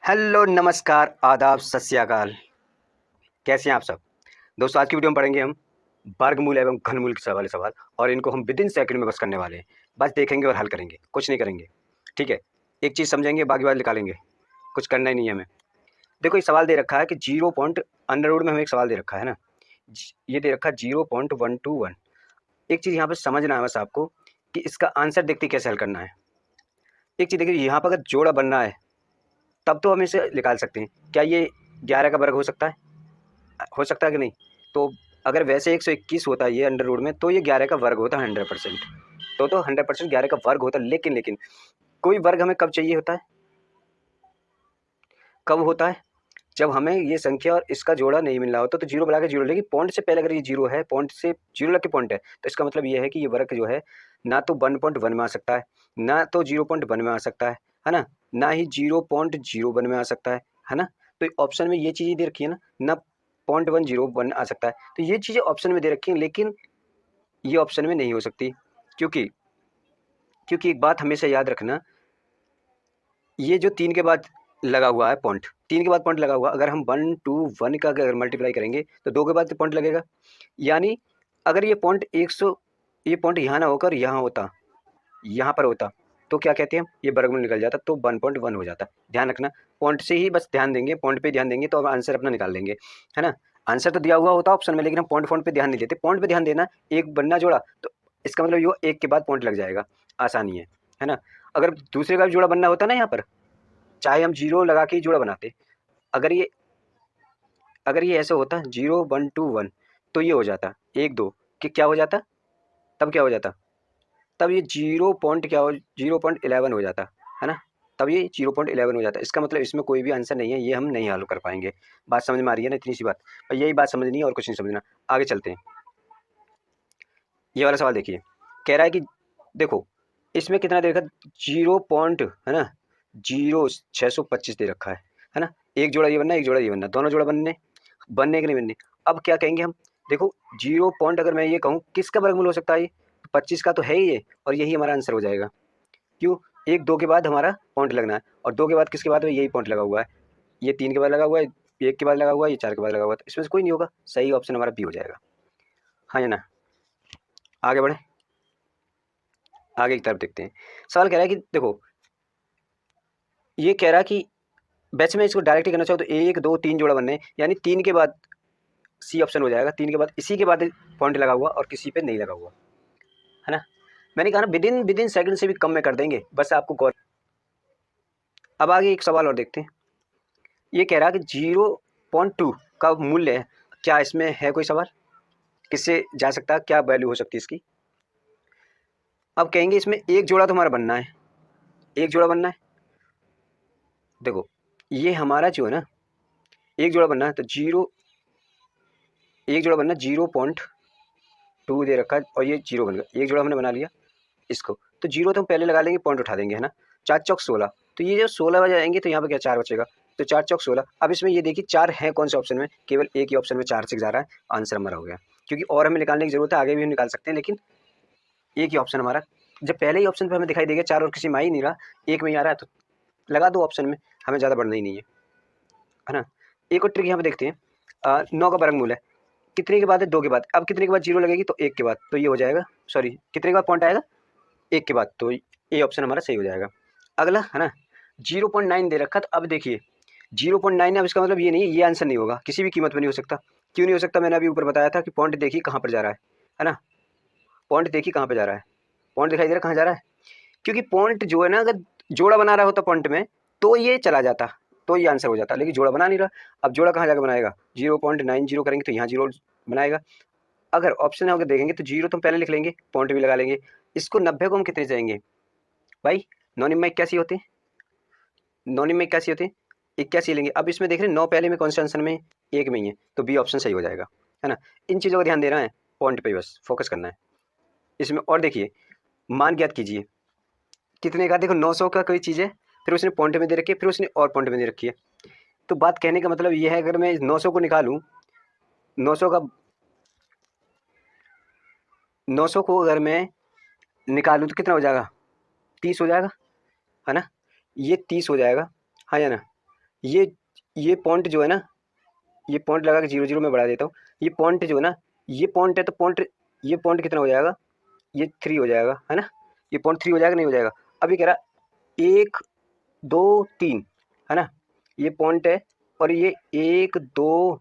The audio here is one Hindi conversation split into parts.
हेलो, नमस्कार, आदाब, सत श्री अकाल। कैसे हैं आप सब? दोस्तों, आज की वीडियो में पढ़ेंगे हम वर्गमूल एवं घनमूल के वाले सवाल और इनको हम विदिन सेकंड में बस करने वाले हैं। बस देखेंगे और हल करेंगे, कुछ नहीं करेंगे। ठीक है? एक चीज़ समझेंगे, बाकी बात निकालेंगे। कुछ करना ही नहीं है हमें। देखो, ये सवाल दे रखा है कि 0 पॉइंट अंडर रूट में हमें एक सवाल दे रखा है ना, ये दे रखा है 0.121। एक चीज़ यहाँ पे समझना है बस आपको कि इसका आंसर देखते ही कैसे हल करना है। एक चीज़ देखिए, यहाँ पर अगर जोड़ा बनना है तब तो हम इसे निकाल सकते हैं। क्या ये 11 का वर्ग हो सकता है? हो सकता है कि नहीं? तो अगर वैसे 121 होता है ये अंडर रूट में, तो ये 11 का वर्ग होता है 100%। तो 100% 11 का वर्ग होता है। लेकिन कोई वर्ग हमें कब चाहिए होता है? कब होता है? जब हमें ये संख्या और इसका जोड़ा नहीं मिल रहा होता, तो जीरो बना के जीरो, लेकिन पॉइंट से पहले अगर ये जीरो है, पॉइंट से जीरो लग के पॉइंट है, तो इसका मतलब ये है कि ये वर्ग जो है ना तो 1.1 में आ सकता है, ना तो 0.1 में आ सकता है ना, ना ही 0.01 में आ सकता है ना। तो ऑप्शन में ये चीज़ें दे रखी है ना 0.101 आ सकता है। तो ये चीज़ें ऑप्शन में दे रखी हैं, लेकिन ये ऑप्शन में नहीं हो सकती। क्योंकि क्योंकि एक बात हमेशा याद रखना, ये जो 3 के बाद लगा हुआ है पॉइंट, 3 के बाद पॉइंट लगा हुआ, अगर हम 1 टू 1 का अगर मल्टीप्लाई करेंगे तो 2 के बाद पॉइंट लगेगा। यानी अगर ये पॉइंट 100, ये पॉइंट यहाँ ना होकर यहाँ होता, यहाँ पर होता, तो क्या कहते हैं हम, ये वर्गमूल निकल जाता, तो 1.1 हो जाता। ध्यान रखना, पॉइंट से ही बस ध्यान देंगे, पॉइंट पे ध्यान देंगे तो अब आंसर अपना निकाल लेंगे, है ना। आंसर तो दिया हुआ होता ऑप्शन में, लेकिन हम पॉइंट पे ध्यान नहीं देते। पॉइंट पे ध्यान देना, एक बनना जोड़ा, तो इसका मतलब ये एक के बाद पॉइंट लग जाएगा, आसानी है ना। अगर दूसरे का भी जोड़ा बनना होता ना, यहाँ पर चाहे हम जीरो लगा के ही जोड़ा बनाते, अगर ये ऐसे होता 0 1 2 1, तो ये हो जाता 1 2 कि क्या हो जाता, तब क्या हो जाता, तब ये 0.11 हो जाता, है ना। तब ये 0.11 हो जाता। इसका मतलब इसमें कोई भी आंसर नहीं है, ये हम नहीं हल कर पाएंगे। बात समझ में आ रही है ना, इतनी सी बात, और यही बात समझनी है और कुछ नहीं समझना। आगे चलते हैं। ये वाला सवाल देखिए, कह रहा है कि देखो इसमें कितना दे रखा, 0 पॉइंट, है ना, 0.625 दे रखा है ना। एक जोड़ा ये बनना, एक जोड़ा ये बनना, दोनों जोड़ा बनने के नहीं बनने। अब क्या कहेंगे हम, देखो 0 पॉइंट अगर मैं ये कहूँ किसका वर्गमूल हो सकता है, ये 25 का तो है ही ये, और यही हमारा आंसर हो जाएगा। क्यों? 1 2 के बाद हमारा पॉइंट लगना है, और 2 के बाद किसके बाद में यही पॉइंट लगा हुआ है, ये 3 के बाद लगा हुआ है, 1 के बाद लगा हुआ है, ये 4 के बाद लगा हुआ है, तो इसमें से कोई नहीं होगा। सही ऑप्शन हमारा बी हो जाएगा, हाँ या ना। आगे बढ़े, आगे की तरफ देखते हैं। सवाल कह रहा है कि देखो, ये कह रहा है कि वैसे मैं इसको डायरेक्ट ही करना चाहूँ तो 1 2 3 जोड़ा बनने, यानी 3 के बाद सी ऑप्शन हो जाएगा। 3 के बाद इसी के बाद पॉइंट लगा हुआ और किसी पे नहीं लगा हुआ, है ना। मैंने कहा ना विदिन सेकंड से भी कम में कर देंगे, बस आपको गौर। अब आगे एक सवाल और देखते हैं। ये कह रहा है कि 0.2 का मूल्य है, क्या इसमें है कोई सवाल, किससे जा सकता है, क्या वैल्यू हो सकती है इसकी। अब कहेंगे इसमें एक जोड़ा तो हमारा बनना है, एक जोड़ा बनना है। देखो ये हमारा जो है ना, एक जोड़ा बनना है, तो एक जोड़ा बनना 0.2 दे रखा है, और ये जीरो बन गया, एक जोड़ा हमने बना लिया इसको। तो जीरो तो हम पहले लगा लेंगे, पॉइंट उठा देंगे, है ना। 4 चौक 16, तो ये जो 16 बजे आएंगे तो यहाँ पे क्या 4 बचेगा, तो 4 चौक 16। अब इसमें ये देखिए 4 है कौन से ऑप्शन में, केवल एक ही ऑप्शन में 4 से जा रहा है, आंसर हमारा हो गया। क्योंकि और हमें निकालने की जरूरत है, आगे भी हम निकाल सकते हैं, लेकिन एक ही ऑप्शन हमारा, जब पहले ही ऑप्शन पे हमें दिखाई देगा 4 और किसी में आ ही नहीं रहा, एक में ही आ रहा है, तो लगा दो ऑप्शन में, हमें ज़्यादा बढ़ना ही नहीं है ना। एक और ट्रिक यहाँ पे देखते हैं। 9 का वर्गमूल है, कितने के बाद है, 2 के बाद। अब कितने के बाद जीरो लगेगी, तो 1 के बाद, तो ये हो जाएगा, सॉरी कितने के बाद पॉइंट आएगा, 1 के बाद, तो ये ऑप्शन हमारा सही हो जाएगा। अगला है ना 0.9 दे रखा, तो अब देखिए 0.9 है, अब इसका मतलब ये नहीं, ये आंसर नहीं होगा, किसी भी कीमत में नहीं हो सकता। क्यों नहीं हो सकता, मैंने अभी ऊपर बताया था कि पॉइंट देखिए कहाँ पर जा रहा है ना। पॉइंट देखिए कहाँ पर जा रहा है, पॉइंट दिखाई दे रहा है कहाँ जा रहा है। क्योंकि पॉइंट जो है ना, अगर जोड़ा बना रहा होता पॉइंट में, तो ये चला जाता, तो ये आंसर हो जाता, लेकिन जोड़ा बना नहीं रहा। अब जोड़ा कहाँ जाकर बनाएगा, 0.90 करेंगे तो यहाँ जीरो बनाएगा। अगर ऑप्शन अगर देखेंगे तो जीरो तो हम पहले लिख लेंगे, पॉइंट भी लगा लेंगे। इसको 90 को हम कितने जाएंगे भाई, 9 में 81 होते हैं, 9 में 81 होते हैं, 81 लेंगे। अब इसमें देख रहे हैं 9 पहले में कौन से आंसर में, एक में ही है, तो बी ऑप्शन सही हो जाएगा, है ना। इन चीज़ों का ध्यान देना है, पॉइंट पे बस फोकस करना है इसमें। और देखिए मान ज्ञात कीजिए, कितने का, देखो 900 का कोई चीज़ है, फिर उसने पॉइंट में दे रखी है, फिर उसने और पॉइंट में दे रखी है। तो बात कहने का मतलब ये है, अगर मैं 900 को निकालूँ, 900 का 900 को अगर मैं निकालूँ तो कितना हो जाएगा, 30 हो जाएगा, है ना। ये 30 हो जाएगा, हाँ या ना। ये पॉइंट जो है ना, ये पॉइंट लगा के 0 0 में बढ़ा देता हूँ। ये पॉइंट जो है ना, ये पॉइंट है, तो पॉइंट, ये पॉइंट कितना हो जाएगा, ये 3 हो जाएगा, है ना। ये पॉइंट 3 हो जाएगा, नहीं हो जाएगा। अब ये कह रहा 1 2 3, है ना। ये पॉइंट है और ये 1 2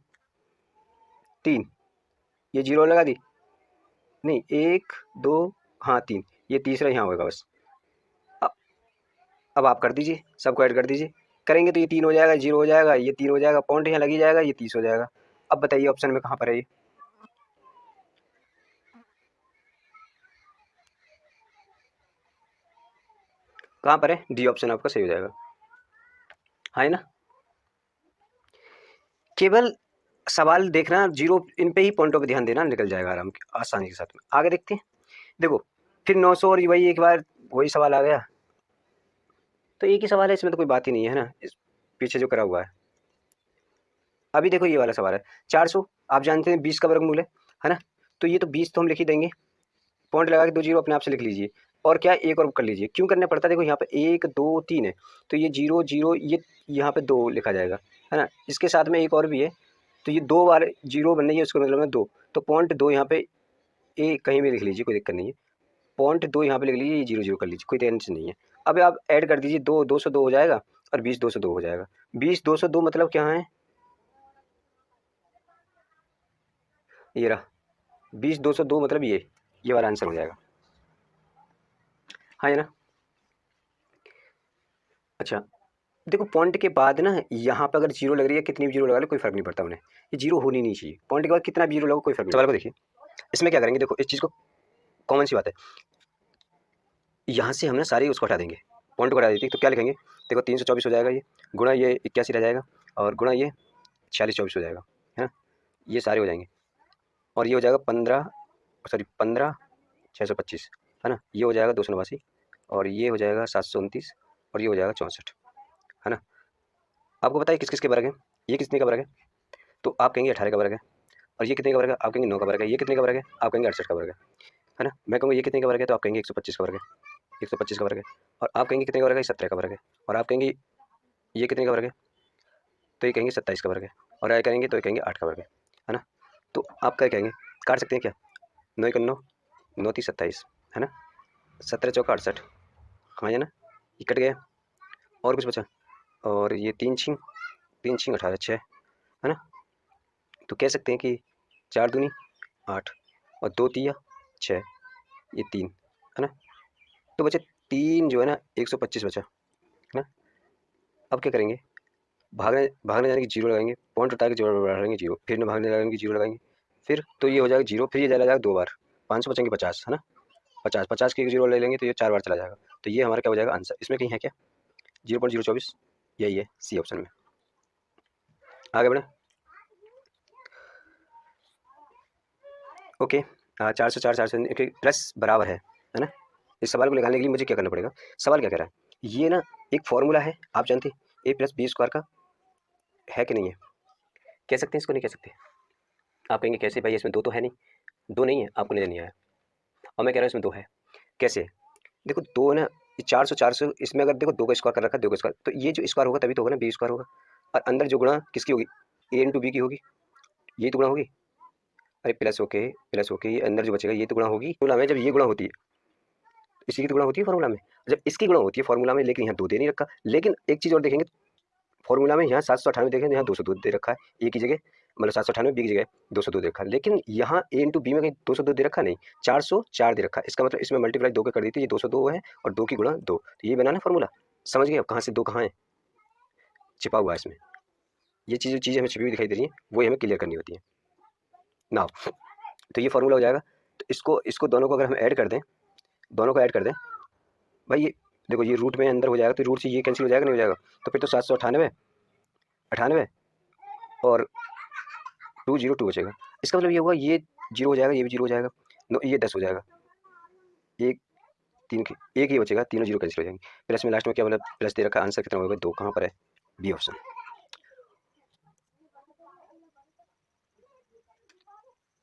3, ये 0 लगा दी, नहीं 1 2, हाँ 3, ये तीसरा यहाँ होगा बस। अब आप कर दीजिए, सबको ऐड कर दीजिए। करेंगे तो ये 3 हो जाएगा, 0 हो जाएगा, ये 3 हो जाएगा, पॉइंट यहाँ लग ही जाएगा, ये 30 हो जाएगा। अब बताइए ऑप्शन में कहाँ पर है ये? कहाँ पर है? डी ऑप्शन आपका सही हो जाएगा, हाँ है ना। केवल सवाल देखना, जीरो इन पे ही पॉइंटों पे ध्यान देना, निकल जाएगा आराम आसानी के साथ में। आगे देखते हैं। देखो फिर 900 और वही एक बार वही सवाल आ गया, तो एक ही सवाल है, इसमें तो कोई बात ही नहीं है ना, इस पीछे जो करा हुआ है। अभी देखो ये वाला सवाल है 400, आप जानते हैं 20 का वर्गमूल है ना। तो ये तो 20 तो हम लिख ही देंगे, पॉइंट लगा के 2 जीरो अपने आप से लिख लीजिए। और क्या, एक और कर लीजिए, क्यों करना पड़ता है, देखो यहाँ पे 1 2 3 है, तो ये 0 0, ये यहाँ पे 2 लिखा जाएगा, है ना। इसके साथ में एक और भी है, तो ये 2 बार 0 बनना है, उसका मतलब है 2, तो पॉइंट 2 यहाँ पे कहीं भी लिख लीजिए, कोई दिक्कत नहीं है। पॉइंट 2 यहाँ पे लिख लीजिए, ये 0 0 कर लीजिए, कोई टेंशन नहीं है। अब आप ऐड कर दीजिए, 2 202 हो जाएगा और 20 202 हो जाएगा। 20 202 मतलब क्या है, ये रहा 20 202 मतलब ये वाला आंसर हो जाएगा, हाँ है ना। अच्छा देखो पॉइंट के बाद ना, यहाँ पे अगर 0 लग रही है, कितनी भी 0 लगा लो कोई फर्क नहीं पड़ता उन्हें, ये 0 होनी नहीं चाहिए। पॉइंट के बाद कितना भी 0 लगो कोई फर्क नहीं। सवाल को देखिए, इसमें क्या करेंगे, देखो इस चीज़ को, कॉमन सी बात है, यहाँ से हम ना सारे उसको हटा देंगे, पॉइंट को हटा देते, तो क्या लिखेंगे, देखो 324 हो जाएगा, ये गुणा ये 81 रह जाएगा, और गुणा ये 46 24 हो जाएगा, है ना। ये सारे हो जाएंगे, और ये हो जाएगा 15 625, है ना। ये हो जाएगा 289, और ये हो जाएगा 729, और ये हो जाएगा 64, है ना। आपको पता है किस किस के वर्ग है, ये कितने का वर्ग है, तो आप कहेंगे 18 का वर्ग है, और ये कितने का वर्ग है, आप कहेंगे 9 का वर्ग है, ये कितने का वर्ग है, आप कहेंगे 68 का वर्ग है ना। मैं कहूँगा ये कितने का वर्ग है, तो आप कहेंगे 125 का वर्ग है, 125 का वर्ग है। और आप कहेंगे कितने का वर्ग है, 17 का वर्ग है। और आप कहेंगे ये कितने का वर्ग है, तो ये कहेंगे 27 का वर्ग है। और आए करेंगे तो ये कहेंगे 8 का वर्ग है ना। तो आप क्या कहेंगे, काट सकते हैं क्या, 9 1 9, 9 3 27, है ना, 17 चौका 68, हाँ है ना, ये कट गया, और कुछ बचा, और ये 3 छीं 18 6, है ना। तो कह सकते हैं कि 4 दूनी 8, और 2 तिया 6, ये 3, है ना। तो बचे 3 जो है ना, 125 बचा, है ना। अब क्या करेंगे, भागने भागने जाने की 0 लगाएंगे, पॉइंट उठा के 0 बढ़ाएंगे 0, फिर न भागने जाने की 0 लगाएंगे, फिर तो ये हो जाएगा 0, फिर ये चला जाएगा 2 बार, 500 बचेंगे 50, है ना। 50 की 0 ले लेंगे तो ये 4 बार चला जाएगा, तो ये हमारा क्या हो जाएगा आंसर। इसमें कहीं है क्या, 0.024, यही है सी ऑप्शन में। आगे बढ़े, ओके। 404 400 प्लस बराबर है ना। इस सवाल को निकालने के लिए मुझे क्या करना पड़ेगा, सवाल क्या कह रहा है, ये ना एक फॉर्मूला है, आप जानते हैं a+b² का, है कि नहीं है, कह सकते हैं इसको, नहीं कह सकते। आप कहेंगे कैसे भाई, इसमें 2 तो है नहीं, 2 नहीं है, आपको नहीं नहीं आया, और मैं कह रहा हूँ इसमें 2 है, कैसे। देखो 2 ना, 400 इसमें अगर देखो 2 का स्क्वायर कर रखा है, 2 का स्क्वायर, तो ये जो स्क्वायर होगा तभी तो होगा ना, b² होगा। और अंदर जो गुणा किसकी होगी, a इंटू बी की होगी, ये तो गुणा होगी, अरे प्लस होके ये अंदर जो बचेगा ये तो गुणा होगी। फॉर्मूला में जब ये गुणा होती है, इसी की तो गुणा होती है फॉर्मूला में, जब इसकी गुणा होती है फॉर्मूला में, लेकिन यहाँ 2 दे नहीं रखा। लेकिन एक चीज़ और देखेंगे, फॉर्मूला में यहाँ 798 देखें, यहाँ 202 दे रखा है, ए की जगह, मतलब 798 बी की जगह 202 दे रखा है। लेकिन यहाँ ए इंटू बी में कहीं 202 दे रखा नहीं, 404 दे रखा है। इसका मतलब इसमें मल्टीप्लाई 2 के कर दी थी, ये 202 है, और 2 की गुणा 2, तो ये बना ना फॉर्मूला। समझ गए अब कहाँ से 2 कहाँ है, छिपा हुआ है इसमें। ये चीज़ें हमें छिपी हुई दिखाई दे रही हैं, वही हमें क्लियर करनी होती है ना। तो ये फॉर्मूला हो जाएगा। तो इसको इसको दोनों को अगर हम ऐड कर दें, दोनों को ऐड कर दें भाई, ये देखो ये रूट में अंदर हो जाएगा, तो रूट से ये कैंसिल हो जाएगा, नहीं हो जाएगा, तो फिर तो 798 98 और 202 बचेगा। इसका मतलब ये होगा, ये 0 हो जाएगा, ये भी 0 हो जाएगा, ये 10 हो जाएगा, एक 3 एक ही बचेगा, तीनों 0 कैंसिल हो जाएंगे। प्लस में लास्ट में क्या मतलब प्लस दे रखा, आंसर कितना होगा 2, कहाँ पर है, बी ऑप्शन।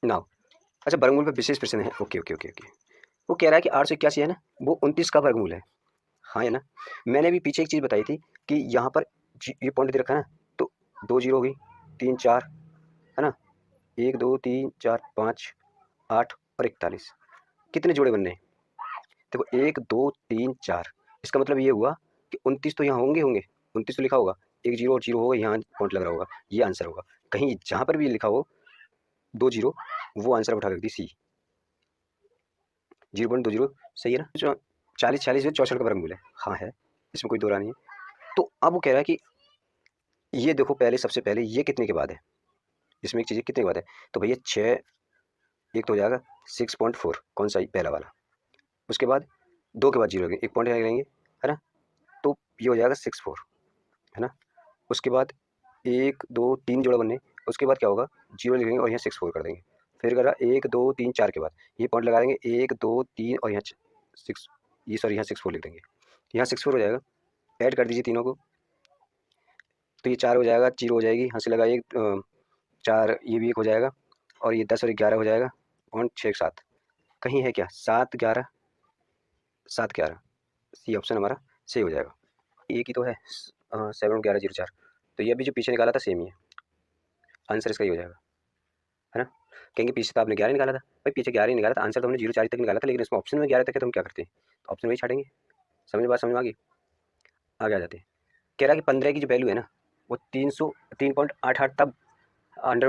नाउ अच्छा, वर्गमूल पर विशेष प्रश्न है, ओके ओके ओके ओके। वो कह रहा है कि 881 है ना, वो 29 का वर्गमूल है, हाँ है ना। मैंने भी पीछे एक चीज़ बताई थी कि यहाँ पर ये पॉइंट दे रखा है ना, तो 2 जीरो हो गई, 3 4 है ना, 1 2 3 4 5 8 और 41। कितने जोड़े बनने हैं? देखो 1 2 3 4, इसका मतलब ये हुआ कि 29 तो यहाँ होंगे 29 तो लिखा होगा, 1 जीरो और जीरो होगा, यहाँ पॉइंट लग रहा होगा, ये आंसर होगा। कहीं जहाँ पर भी लिखा हो 2 जीरो, वो आंसर उठा रख दी सी, 0.2 जीरो। सही है ना? जो 40 46 जो 64 का वर्गमूल है, हाँ है, इसमें कोई दो राय नहीं है। तो अब वो कह रहा है कि ये देखो पहले, सबसे पहले ये कितने के बाद है, इसमें एक चीज़ कितने के बाद है, तो भैया 6, एक तो हो जाएगा 6.4, कौन सा, पहला वाला। उसके बाद 2 के बाद जीरो लगेंगे, एक पॉइंट लगेंगे, है ना, तो ये हो जाएगा 64, है ना। उसके बाद 1 2 3 जोड़ा बनने, उसके बाद क्या होगा, जीरो लिखेंगे और यहाँ 64 कर देंगे। फिर करा 1 2 3 4 के बाद ये पॉइंट लगा देंगे, 1 2 3 और यहाँ 6, ये सॉरी यहाँ 64 लिख देंगे, यहाँ 64 हो जाएगा। ऐड कर दीजिए तीनों को, तो ये 4 हो जाएगा, जीरो हो जाएगी, यहाँ से लगा एक 4, ये भी 1 हो जाएगा, और ये 10 और 11 हो जाएगा, पॉइंट 6 7। कहीं है क्या 7 11, 7 11, सी ऑप्शन हमारा सही हो जाएगा। एक ही तो है 7 11 0 4, तो ये अभी जो पीछे निकाला था सेम ही है, आंसर इसका ही हो जाएगा, है ना। कहेंगे पीछे तो आपने 11 निकाला था, भाई पीछे 11 ही निकाला था, आंसर तो हमने 0 4 तक निकाला था, लेकिन इसमें ऑप्शन में 11 तक है, तो हम क्या करते हैं, तो ऑप्शन वही छाटेंगे। समझ में आ गई, आगे आ जाते हैं। कह रहा है कि 15 की जो वैल्यू है ना, वो 303.88, तब under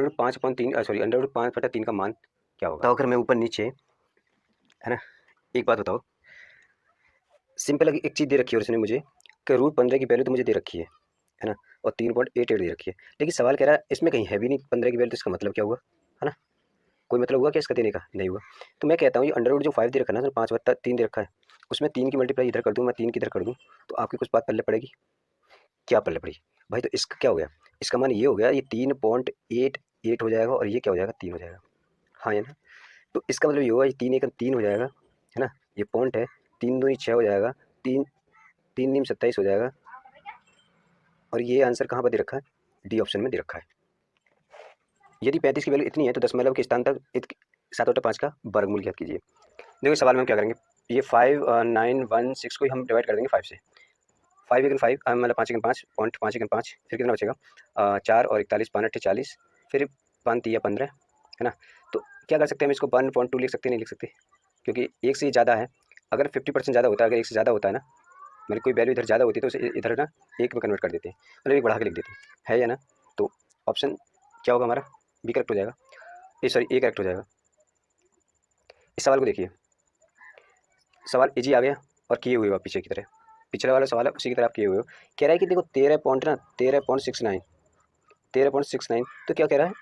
root 5/3, sorry under root 5/3 का मान क्या होगा। तो अगर मैं ऊपर नीचे, है ना, एक बात बताओ, सिंपल एक चीज़ दे रखी है और उसने मुझे कि रूट 15 की वैल्यू तो मुझे दे रखी है ना, और 3.88 दे रखी है, लेकिन सवाल कह रहा है इसमें कहीं है भी नहीं 15 की वैल्यू, तो इसका मतलब क्या हुआ, है ना, कोई मतलब हुआ क्या इसका देने का, नहीं हुआ। तो मैं कहता हूँ ये अंडर रूट जो 5 दे रखा है ना, 5/3 दे रखा है, उसमें 3 की मल्टीप्लाई इधर कर दूँ, मैं 3 की इधर कर दूँ, तो आपकी कुछ बात पल्ले पड़ेगी, क्या पल्ले पड़ी भाई, तो इसका क्या हो गया, इसका मान ये हो गया, ये 3.88 हो जाएगा, और ये क्या हो जाएगा, 3 हो जाएगा, हाँ है ना। तो इसका मतलब ये होगा, ये 3 1 3 हो जाएगा, है ना, ये पॉइंट है, 3 2 6 हो जाएगा, 3 3 3 27 हो जाएगा, और ये आंसर कहाँ पर दे रखा है, डी ऑप्शन में दे रखा है। यदि 35 की वैल्यू इतनी है तो दशमलव के स्थान तक 7/5 का वर्गमूल ज्ञात कीजिए। देखो इस सवाल में हम क्या करेंगे, ये 5 9 1 6 को हम डिवाइड कर देंगे 5 से, 5 1 5 मतलब 5 1 5 पॉइंट 5 1 5, फिर कितना बचेगा, 4 और 41 5 8 40, फिर 5 3 15, है ना। तो क्या कर सकते हैं हम इसको 1.2 लिख सकते, नहीं लिख सकते, क्योंकि एक से ज़्यादा है, अगर 50% ज़्यादा होता है, अगर एक से ज़्यादा होता है ना, मतलब कोई वैल्यू इधर ज़्यादा होती है तो उसे इधर ना एक में कन्वर्ट कर देते हैं, मतलब एक बढ़ा के लिख देते हैं, है या ना। तो ऑप्शन क्या होगा हमारा, बी करेक्ट हो जाएगा, ए सॉरी ए करेक्ट हो जाएगा। इस सवाल को देखिए, सवाल इजी आ गया और किए हुए हो आप पीछे की तरह, पिछले वाला सवाल है उसी की तरह आप किए हुए हो। कह रहा है कि देखो 13.69, 13.69, तो क्या कह रहा है,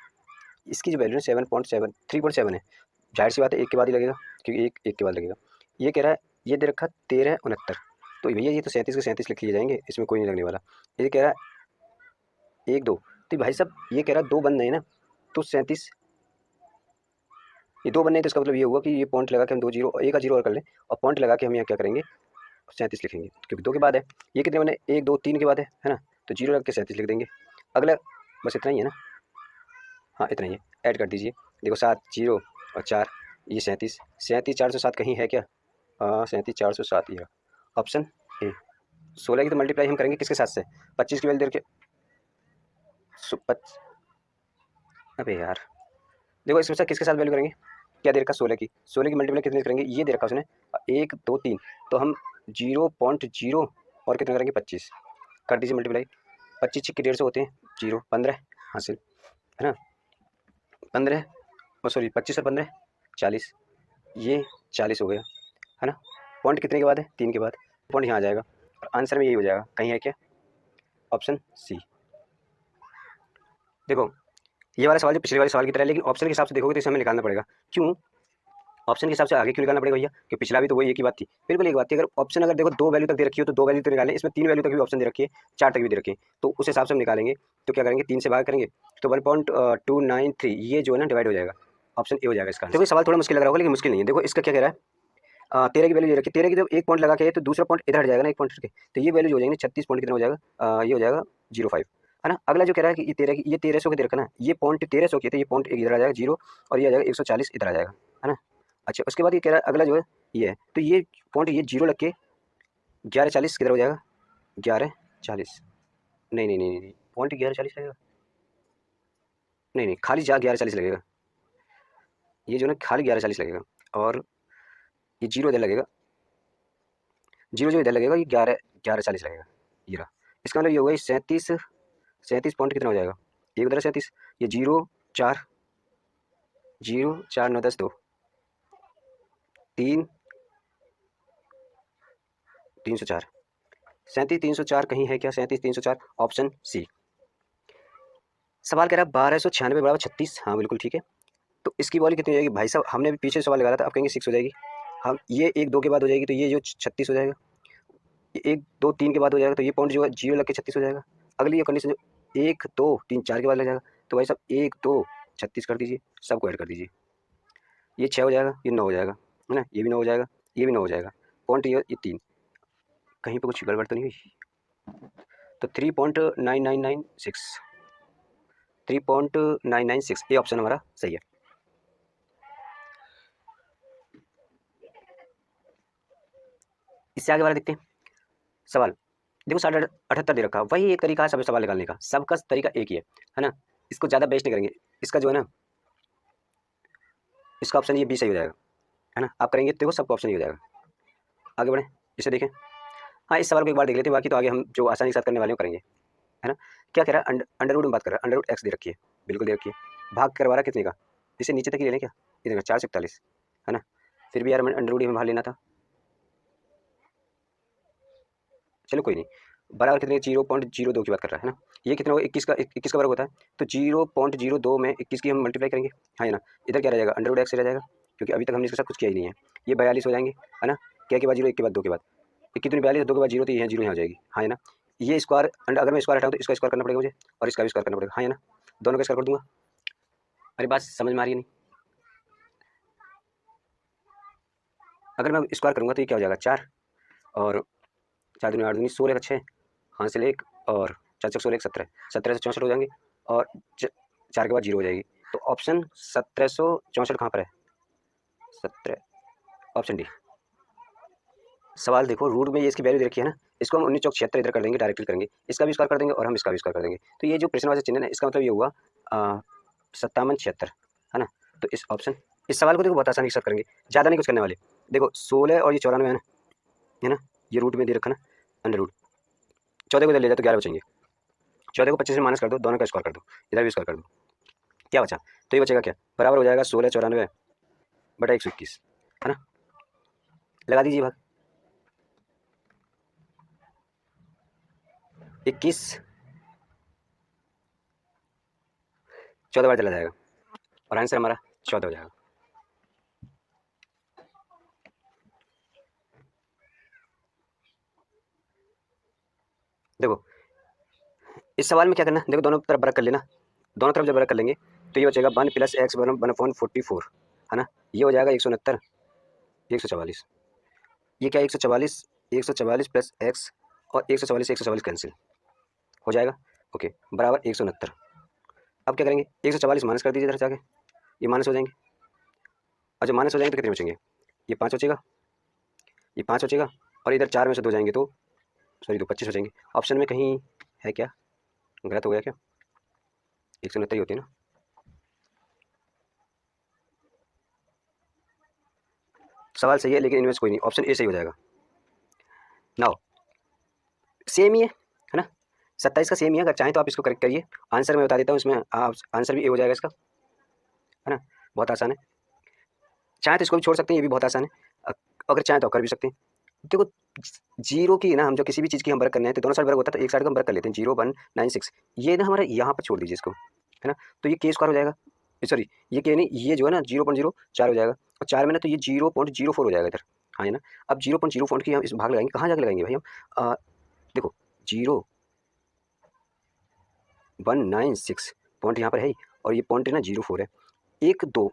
इसकी जो वैल्यू है 7.7 3.7 है, जाहिर सी बात है एक के बाद ही लगेगा, क्योंकि एक के बाद लगेगा। ये कह रहा है, ये दे रखा 1369, तो भैया ये तो 37 के 37 लिख लिए जाएंगे, इसमें कोई नहीं लगने वाला। ये कह रहा है 1 2, तो भाई साहब ये कह रहा है 2 बन रहे हैं ना, तो 37, ये 2 बन रहे हैं, तो इसका मतलब ये हुआ कि ये पॉइंट लगा के हम 2 जीरो, एक का जीरो और कर लें, और पॉइंट लगा के हम यहाँ क्या करेंगे, 37 लिखेंगे, क्योंकि 2 के बाद है। ये कितने बने, 1 2 3 के बाद है ना, तो जीरो लग के 37 लिख देंगे। अगला बस इतना ही है ना, हाँ इतना ही है, ऐड कर दीजिए, देखो 7 0 और 4, ये 37, 37 407 कहीं है क्या, हाँ 37 407, ये ऑप्शन ए। 16 की तो मल्टीप्लाई हम करेंगे किसके साथ से, 25 की वैल्यू दे के, अबे यार देखो इसमें से किसके साथ वैल्यू करेंगे, क्या दे रखा 16 की मल्टीप्लाई कितने से करेंगे, ये दे रखा उसने 1 2 3, तो हम 0.0 और कितना करेंगे 25, कर दीजिए मल्टीप्लाई, 25 छिक्के 150 होते हैं, 0 15 हासिल, है ना, 15 और सॉरी 25 और 15 40, ये 40 हो गया, है ना। पॉइंट कितने के बाद है, 3 के बाद, पॉइंट यहाँ आ जाएगा, और आंसर में यही हो जाएगा, कहीं है क्या, ऑप्शन सी। देखो ये वाला सवाल जो पिछले वाले सवाल की तरह है, लेकिन ऑप्शन के हिसाब से देखोगे तो इसे हमें निकालना पड़ेगा, क्यों ऑप्शन के हिसाब से आगे क्यों निकालना पड़ेगा भैया, कि पिछला भी तो वही एक ही बात थी, बिल्कुल एक बात थी। अगर ऑप्शन अगर देखो 2 वैल्यू तक दे रखी हो तो 2 वैल्यू तो निकालें, इसमें 3 वैल्यू तक भी ऑप्शन दे रखी है, 4 तक भी दे रखी है, तो उस हिसाब से हम निकालेंगे। तो क्या करेंगे, 3 से भाग करेंगे तो 1.293, ये जो है ना डिवाइड हो जाएगा, ऑप्शन ए हो जाएगा इसका। देखो ये सवाल थोड़ा मुश्किल लग रहा होगा, लेकिन मुश्किल नहीं है। देखो इसका क्या कह रहा है, 13 की वैल्यू दे रखी है, 13 की जब एक पॉइंट लगा के तो दूसरा पॉइंट इधर हट जाएगा ना, एक पॉइंट हट के, तो ये वैल्यू हो जाएंगे 36 पॉइंट कितना हो जाएगा, ये हो जाएगा 05, है ना। अगला जो कह रहा है कि ये 1300 के दे रखा ना, ये पॉइंट 1300 के, तो ये पॉइंट इधर आ जाएगा 0, और ये आ जाएगा 140 इधर आ जाएगा, है ना। अच्छा उसके बाद ये कह रहा है अगला जो है ये है, तो ये पॉइंट ये 0 लग के 1140 किधर हो जाएगा, 11:40, नहीं नहीं नहीं नहीं, पॉइंट 11:40 लगेगा, नहीं नहीं, खाली जा 11:40 लगेगा, ये जो ना खाली 11:40 लगेगा, और ये जीरो इधर लगेगा, जीरो जो इधर लगेगा ये 11:40 लगेगा, ये रहा। इसका मतलब ये होगा 37 पॉइंट कितना हो जाएगा, एक उधर 37, ये 0 4 9 10 2 3 304, 37 304 कहीं है क्या, 37 304, ऑप्शन सी। सवाल कह रहा है 1296 बराबर 36, हाँ बिल्कुल ठीक है। तो इसकी वैल्यू कितनी हो जाएगी भाई साहब, हमने भी पीछे सवाल लगाया था, अब कहेंगे 6 हो जाएगी, हम ये 1 2 के बाद हो जाएगी तो ये जो 36 हो जाएगा, ये 1 2 3 के बाद हो जाएगा तो ये पॉइंट जो है जीरो लग के 36 हो जाएगा। अगली ये कंडीशन जो 1 2 3 4 के बाद लग जाएगा, तो भाई साहब 1 2 36 कर दीजिए, सबको ऐड कर दीजिए, ये 6 हो जाएगा, ये 9 हो जाएगा, है ना, ये भी 9 हो जाएगा, ये भी 9 हो जाएगा, पॉइंट ये 3, कहीं पे कुछ गड़बड़ तो नहीं हुई, तो 3.9996, 3.996 ये ऑप्शन हमारा सही है। इससे आगे वाला देखते हैं सवाल। देखो 78 दे रखा, वही एक तरीका है सब सवाल निकालने का, सबका तरीका एक ही है ना, इसको ज़्यादा बेस्ट नहीं करेंगे, इसका जो है ना, इसका ऑप्शन ये बी सही हो जाएगा, है ना, आप करेंगे तो देखो सबका ऑप्शन ही हो जाएगा। आगे बढ़ें, इसे देखें, हाँ इस सवाल को एक बार देख लेते हैं, बाकी तो आगे हम जो आसानी के साथ करने वाले हैं करेंगे, है ना। क्या कह रहा है, अंडर रूट में बात कर रहा है, अंडर रूट एक्स दे रखी है, बिल्कुल दे रखी है, भाग करवा रहा है कितने का, इसे नीचे तक ही ले लें क्या, ये देखो 441, है ना, फिर भी यार अंडर रूट में भाग लेना था, चलो कोई नहीं, बराबर कितने 0.02 की बात कर रहा है ना, ये कितना होगा 21 का वर्ग होता है, तो 0.02 में 21 की हम मल्टीप्लाई करेंगे, हाँ है ना, इधर क्या रह जाएगा, अंडर रूट एक्स रह जाएगा, क्योंकि अभी तक हमने इसके साथ कुछ किया ही नहीं है, ये 42 हो जाएंगे, है ना, क्या के बाद 0 1 के बाद 2 के बाद, 21 दूनी 42, 2 के बाद 0 तो ये 0 यहाँ हो जाएगी, हाँ है ना, ये स्क्वायर अगर मैं स्क्वायर हटाऊँ तो इसका स्क्वायर करना पड़ेगा मुझे, और इसका भी स्क्वायर करना पड़ेगा, हाँ है ना, दोनों का स्क्वायर कर दूंगा, अरे बात समझ में आ रही है नहीं, अगर मैं स्क्वायर करूँगा तो ये क्या हो जाएगा 4, और 4 दूनी 8 दूनी 16 का 6, हाँ से 1 और 4 6 16 17, 17 से 64 हो जाएंगे, और 4 के बाद 0 हो जाएगी, तो ऑप्शन 1764 कहाँ पर है, 17, ऑप्शन डी। सवाल देखो रूट में ये इसकी वैल्यू दे रखी है ना, इसको हम 19 चौक 76 इधर कर देंगे, डायरेक्टली करेंगे, इसका भी स्क्वायर कर देंगे और हम इसका भी स्क्वायर कर देंगे, तो ये जो प्रश्नवाची चिन्ह है ना, इसका मतलब ये हुआ 5776, है ना, तो इस ऑप्शन, इस सवाल को देखो बहुत आसानी के साथ करेंगे, ज़्यादा नहीं कुछ करने वाले, देखो 16 और ये 94 है ना, ये रूट में दे रखा ना, अंडर रूट 14 को इधर ले जाओ तो 11 बचेंगे, 14 को 25 में माइनस कर दो, दोनों का स्क्वायर कर दो, इधर भी स्क्वायर कर दो, क्या बचा, तो ये बचेगा क्या, बराबर हो जाएगा 16 94 बटा 121, है ना, लगा दीजिए भाग 21 14 बार चला जाएगा, और आंसर हमारा 14 हो जाएगा। देखो इस सवाल में क्या करना, देखो दोनों तरफ बरक कर लेना, दोनों तरफ जब बरक कर लेंगे तो ये बचेगा 1 + x = 1/44, है ना, ये हो जाएगा 169 144, ये क्या 144 प्लस x, और 144 कैंसिल हो जाएगा, ओके, बराबर 169। अब क्या करेंगे 144 माइनस कर दीजिए इधर जाके, ये माइनस हो जाएंगे, और जब माइनस हो जाएंगे तो कितने बचेंगे, ये 5 बचेगा, ये 5 बचेगा, और इधर 4 में से 2 जाएंगे तो सॉरी 2 25 हो जाएंगे, ऑप्शन में कहीं है क्या, गलत हो गया क्या, 169 ही होती है ना, सवाल सही है लेकिन इनमें से कोई नहीं, ऑप्शन ए सही हो जाएगा। नाउ सेम ही है ना, 27 का सेम ही है, अगर चाहें तो आप इसको करेक्ट करिए, आंसर मैं बता देता हूँ, इसमें आप आंसर भी ए हो जाएगा इसका, है ना, बहुत आसान है, चाहें तो इसको भी छोड़ सकते हैं, ये भी बहुत आसान है, अगर चाहें तो कर भी सकते हैं। देखो जीरो की ना, हम जो किसी भी चीज़ की हम वर्क करने हैं तो दोनों साइड वर्क होता है, तो एक साइड का हम वर्क कर लेते हैं, 0 1 9 6, ये ना हमारे यहाँ पर छोड़ दीजिए इसको, है ना, तो ये के स्क्वायर हो जाएगा, सॉरी ये के नहीं, ये जो है ना 0.04 हो जाएगा, और 4 में ना तो ये 0.04 हो जाएगा इधर, हाँ है ना, अब 0.04 की हम इस भाग लगाएंगे, कहाँ जाके लगाएंगे भाई हम, देखो 0.196 पॉइंट यहाँ पर है ही, और ये पॉइंट है ना 0.4 है, 1 2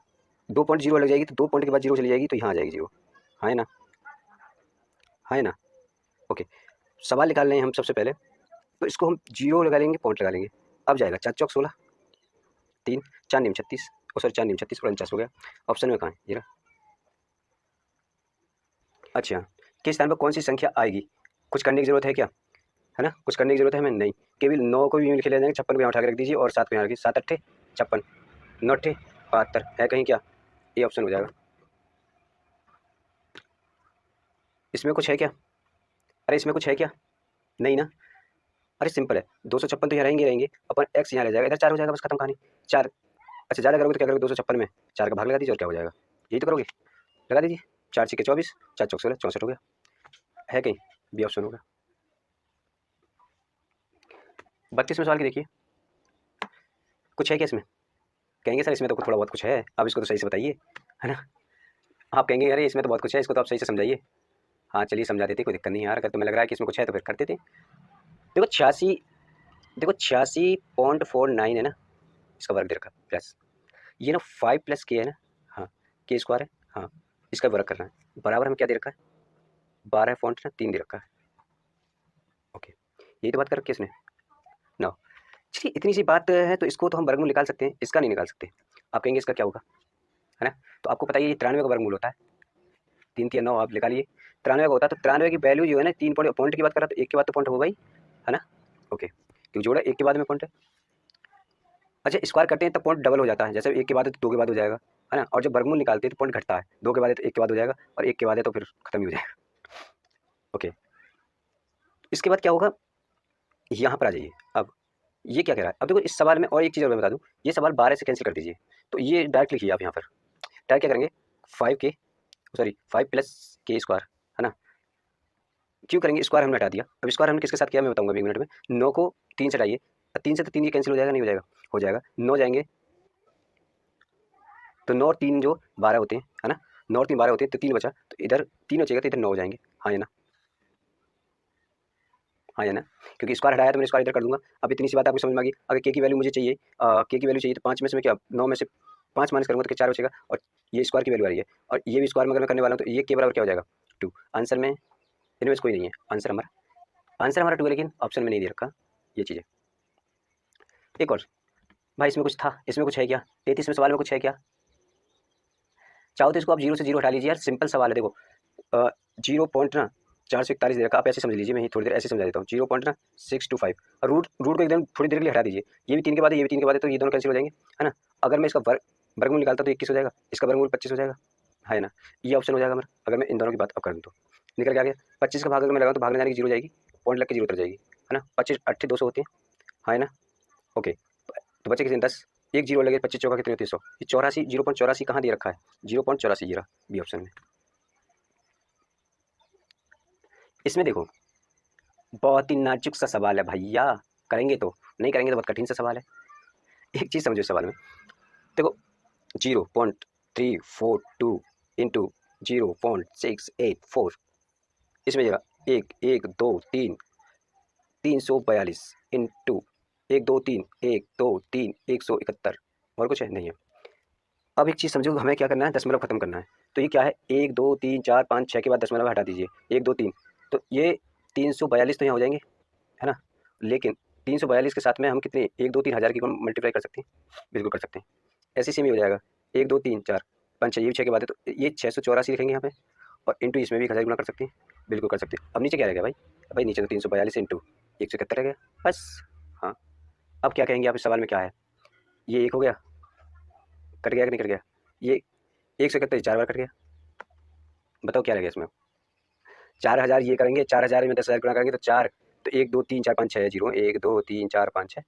2.0 लग जाएगी, तो 2 पॉइंट के बाद 0 चली जाएगी, तो यहाँ आ जाएगी 0, हाँ है ना, हाँ है ना, ओके। सवाल निकाल रहे हैं हम सबसे पहले, तो इसको हम 0 लगा लेंगे, पॉइंट लगा लेंगे, अब जाएगा 4 चौक 16 3 4 नीम 36, और सॉरी 4 नीम 36 और 49 हो गया, ऑप्शन में कहाँ है ये रहा। अच्छा किस स्थान पर कौन सी संख्या आएगी, कुछ करने की ज़रूरत है क्या, है ना, कुछ करने की जरूरत है हमें नहीं। केवल 9 को भी लिखे ले जाएंगे, 56 को यहाँ उठा के रख दीजिए और 7 को यहाँ रखिए, 7 अट्ठे 56, 9 अट्ठे 72 है कहीं क्या, ये ऑप्शन हो जाएगा। इसमें कुछ है क्या, अरे इसमें कुछ है क्या, नहीं ना, अरे सिंपल है, 256 तो यहाँ रहेंगे रहेंगे, अपन एक्स यहाँ रह जाएगा, इधर 4 हो जाएगा, बस खत्म कहानी। 4 अच्छा ज़्यादा करोगे तो क्या करोगे, 256 में 4 का भाग लगा दीजिए और क्या हो जाएगा, यही तो करोगे, लगा दीजिए, 4 छक्के 24, 4 चौक 16, 64 हो गया, है कहीं, बी ऑप्शन होगा। 32वें सवाल की देखिए, कुछ है क्या इसमें, कहेंगे सर इसमें तो थोड़ा बहुत कुछ है, अब इसको तो सही से बताइए, है ना, आप कहेंगे अरे इसमें तो बहुत कुछ है, इसको तो आप सही से समझाइए। हाँ चलिए समझा देते, कोई दिक्कत नहीं यार, अगर तुम्हें लग रहा है कि इसमें कुछ है तो फिर कर देते। देखो 86, देखो 86.49 है ना, इसका वर्ग दे रखा प्लस, ये ना 5 प्लस के है ना, हाँ के स्क्वायर है, हाँ इसका वर्ग करना है, बराबर हमें क्या दे रखा है, 12 फॉन्ट ना 3 दे रखा है, ओके यही तो बात कर रखी है इसने ना। चलिए इतनी सी बात है तो इसको तो हम वर्गमूल निकाल सकते हैं, इसका नहीं निकाल सकते। आप कहेंगे इसका क्या होगा, है ना, तो आपको पता है ये 93 का वर्गमूल होता है, 3 3 9 आप निकालिए, 93 का होता है, तो 93 की वैल्यू जो है ना, 3 पॉइंट की बात कर रहा, तो एक के बाद तो पॉइंट होगा ही, है ना, ओके क्यों जोड़ा एक के बाद में पॉइंट है। अच्छा स्क्वायर करते हैं तब पॉइंट डबल हो जाता है, जैसे एक के बाद है तो 2 के बाद हो जाएगा, है ना, और जब वर्गमूल निकालते हैं तो पॉइंट घटता है, 2 के बाद है तो 1 के बाद हो जाएगा, और 1 के बाद है तो फिर खत्म ही हो जाएगा, ओके। इसके बाद क्या होगा, यहाँ पर आ जाइए, अब ये क्या कह रहा है, अब देखो इस सवाल में और एक चीज़ और मैं बता दूँ, ये सवाल 12 से कैंसिल कर दीजिए, तो ये डायरेक्ट लिखिए आप यहाँ पर, डायरेक्ट क्या करेंगे, 5 के सॉरी 5 प्लस के स्क्वायर, है ना, क्यों करेंगे, स्क्वायर हमने हटा दिया, अब स्क्वायर हमने किसके साथ किया मैं बताऊंगा अभी 1 मिनट में। 9 को 3 से हटाइए, 3 से तो 3 ये कैंसिल हो जाएगा, नहीं हो जाएगा, हो जाएगा, 9 जाएंगे तो 9 और 3 जो 12 होते हैं, है ना, 9 और 3 12 होते हैं, तो 3 बचा, तो इधर 3 बचेगा तो इधर 9 हो जाएंगे, हाँ या ना, हाँ या ना, क्योंकि स्क्वायर हटाया तो मैं स्क्वायर इधर कर दूंगा। अब इतनी सी बात आपको समझ में आ गई, अगर के की वैल्यू मुझे चाहिए, के की वैल्यू चाहिए तो 5 में से मैं क्या 9 में से 5 माइनस करूँगा तो 4 बचेगा, और ये स्क्वायर की वैल्यू आ रही है, और ये भी स्क्वायर में अगर मैं करने वाला हूँ तो ये के बराबर क्या हो जाएगा 2, आंसर में इनमें से कोई नहीं है, आंसर हमारा 2 है, लेकिन ऑप्शन में नहीं दे रखा ये चीज़ें। एक और भाई इसमें कुछ था, इसमें कुछ है क्या, 33वें सवाल में कुछ है क्या, चाहो तो इसको आप 0 से 0 हटा लीजिए यार, सिंपल सवाल है, देखो 0 पॉइंट ना 441 दे रखा, आप ऐसे समझ लीजिए, मैं ही थोड़ी देर ऐसे समझा देता हूँ, 0 पॉइंट ना 625, और रूट रूट को एकदम थोड़ी देर के लिए हटा दीजिए, ये भी 3 के बाद है, ये भी 3 के बाद है, तो ये दोनों कैंसिल हो जाएंगे, है ना। अगर मैं इसका वर्गमूल निकालता तो 21 हो जाएगा, इसका वर्गमूल 25 हो जाएगा, है ना, ये ऑप्शन हो जाएगा मेरा, अगर मैं इन दोनों की बात अब कर दूँ तो निकल के आ गया। 25 का भाग अगर मैं लगाऊँ तो भागने जाने की 0 जाएगी, पॉइंट लग के 0 उतर जाएगी, है ना, 25 8 200 होते हैं, है ना, ओके, तो बचे कितने 10, एक 0 लगे, 25 चौका कितने होते हैं 100, ये 84 0.84 कहाँ दे रखा है, 0.84 ये रहा बी ऑप्शन में। इसमें देखो बहुत ही नाजुक सा सवाल है भैया, करेंगे तो, नहीं करेंगे तो बहुत कठिन सा सवाल है। एक चीज़ समझो इस सवाल में, देखो 0.342 इंटू 0.684, इसमें जरा 342 इंटू 1 2 3 और कुछ है नहीं है। अब एक चीज़ समझो, हमें क्या करना है, दशमलव खत्म करना है, तो ये क्या है 1 2 3 4 5 6 के बाद दशमलव हटा दीजिए, 1 2 3, तो ये 342 तो यहाँ हो जाएंगे, है ना, लेकिन 342 के साथ में हम कितने 1 2 3 हज़ार की मल्टीप्लाई कर सकते हैं, बिल्कुल कर सकते हैं, ऐसे सेम ही हो जाएगा 1 2 3 4 5 6, ये भी 6 के बाद है, तो ये 684 लिखेंगे यहाँ पे, और इंटू इसमें भी 1000 गुना कर सकते हैं, बिल्कुल कर सकते हैं। अब नीचे क्या रह गया भाई, भाई नीचे तो 342 इंटू 171 रह गया बस, हाँ। अब क्या कहेंगे आप इस सवाल में क्या है, ये एक हो गया, कट गया कि नहीं कट गया, ये 171 4 बार कट गया, बताओ क्या रह गया इसमें, 4000 ये करेंगे, 4000 में 10,000 गुणा करेंगे तो 4, तो 1 2 3 4 5 6 जीरो, 1 2 3 4 5 6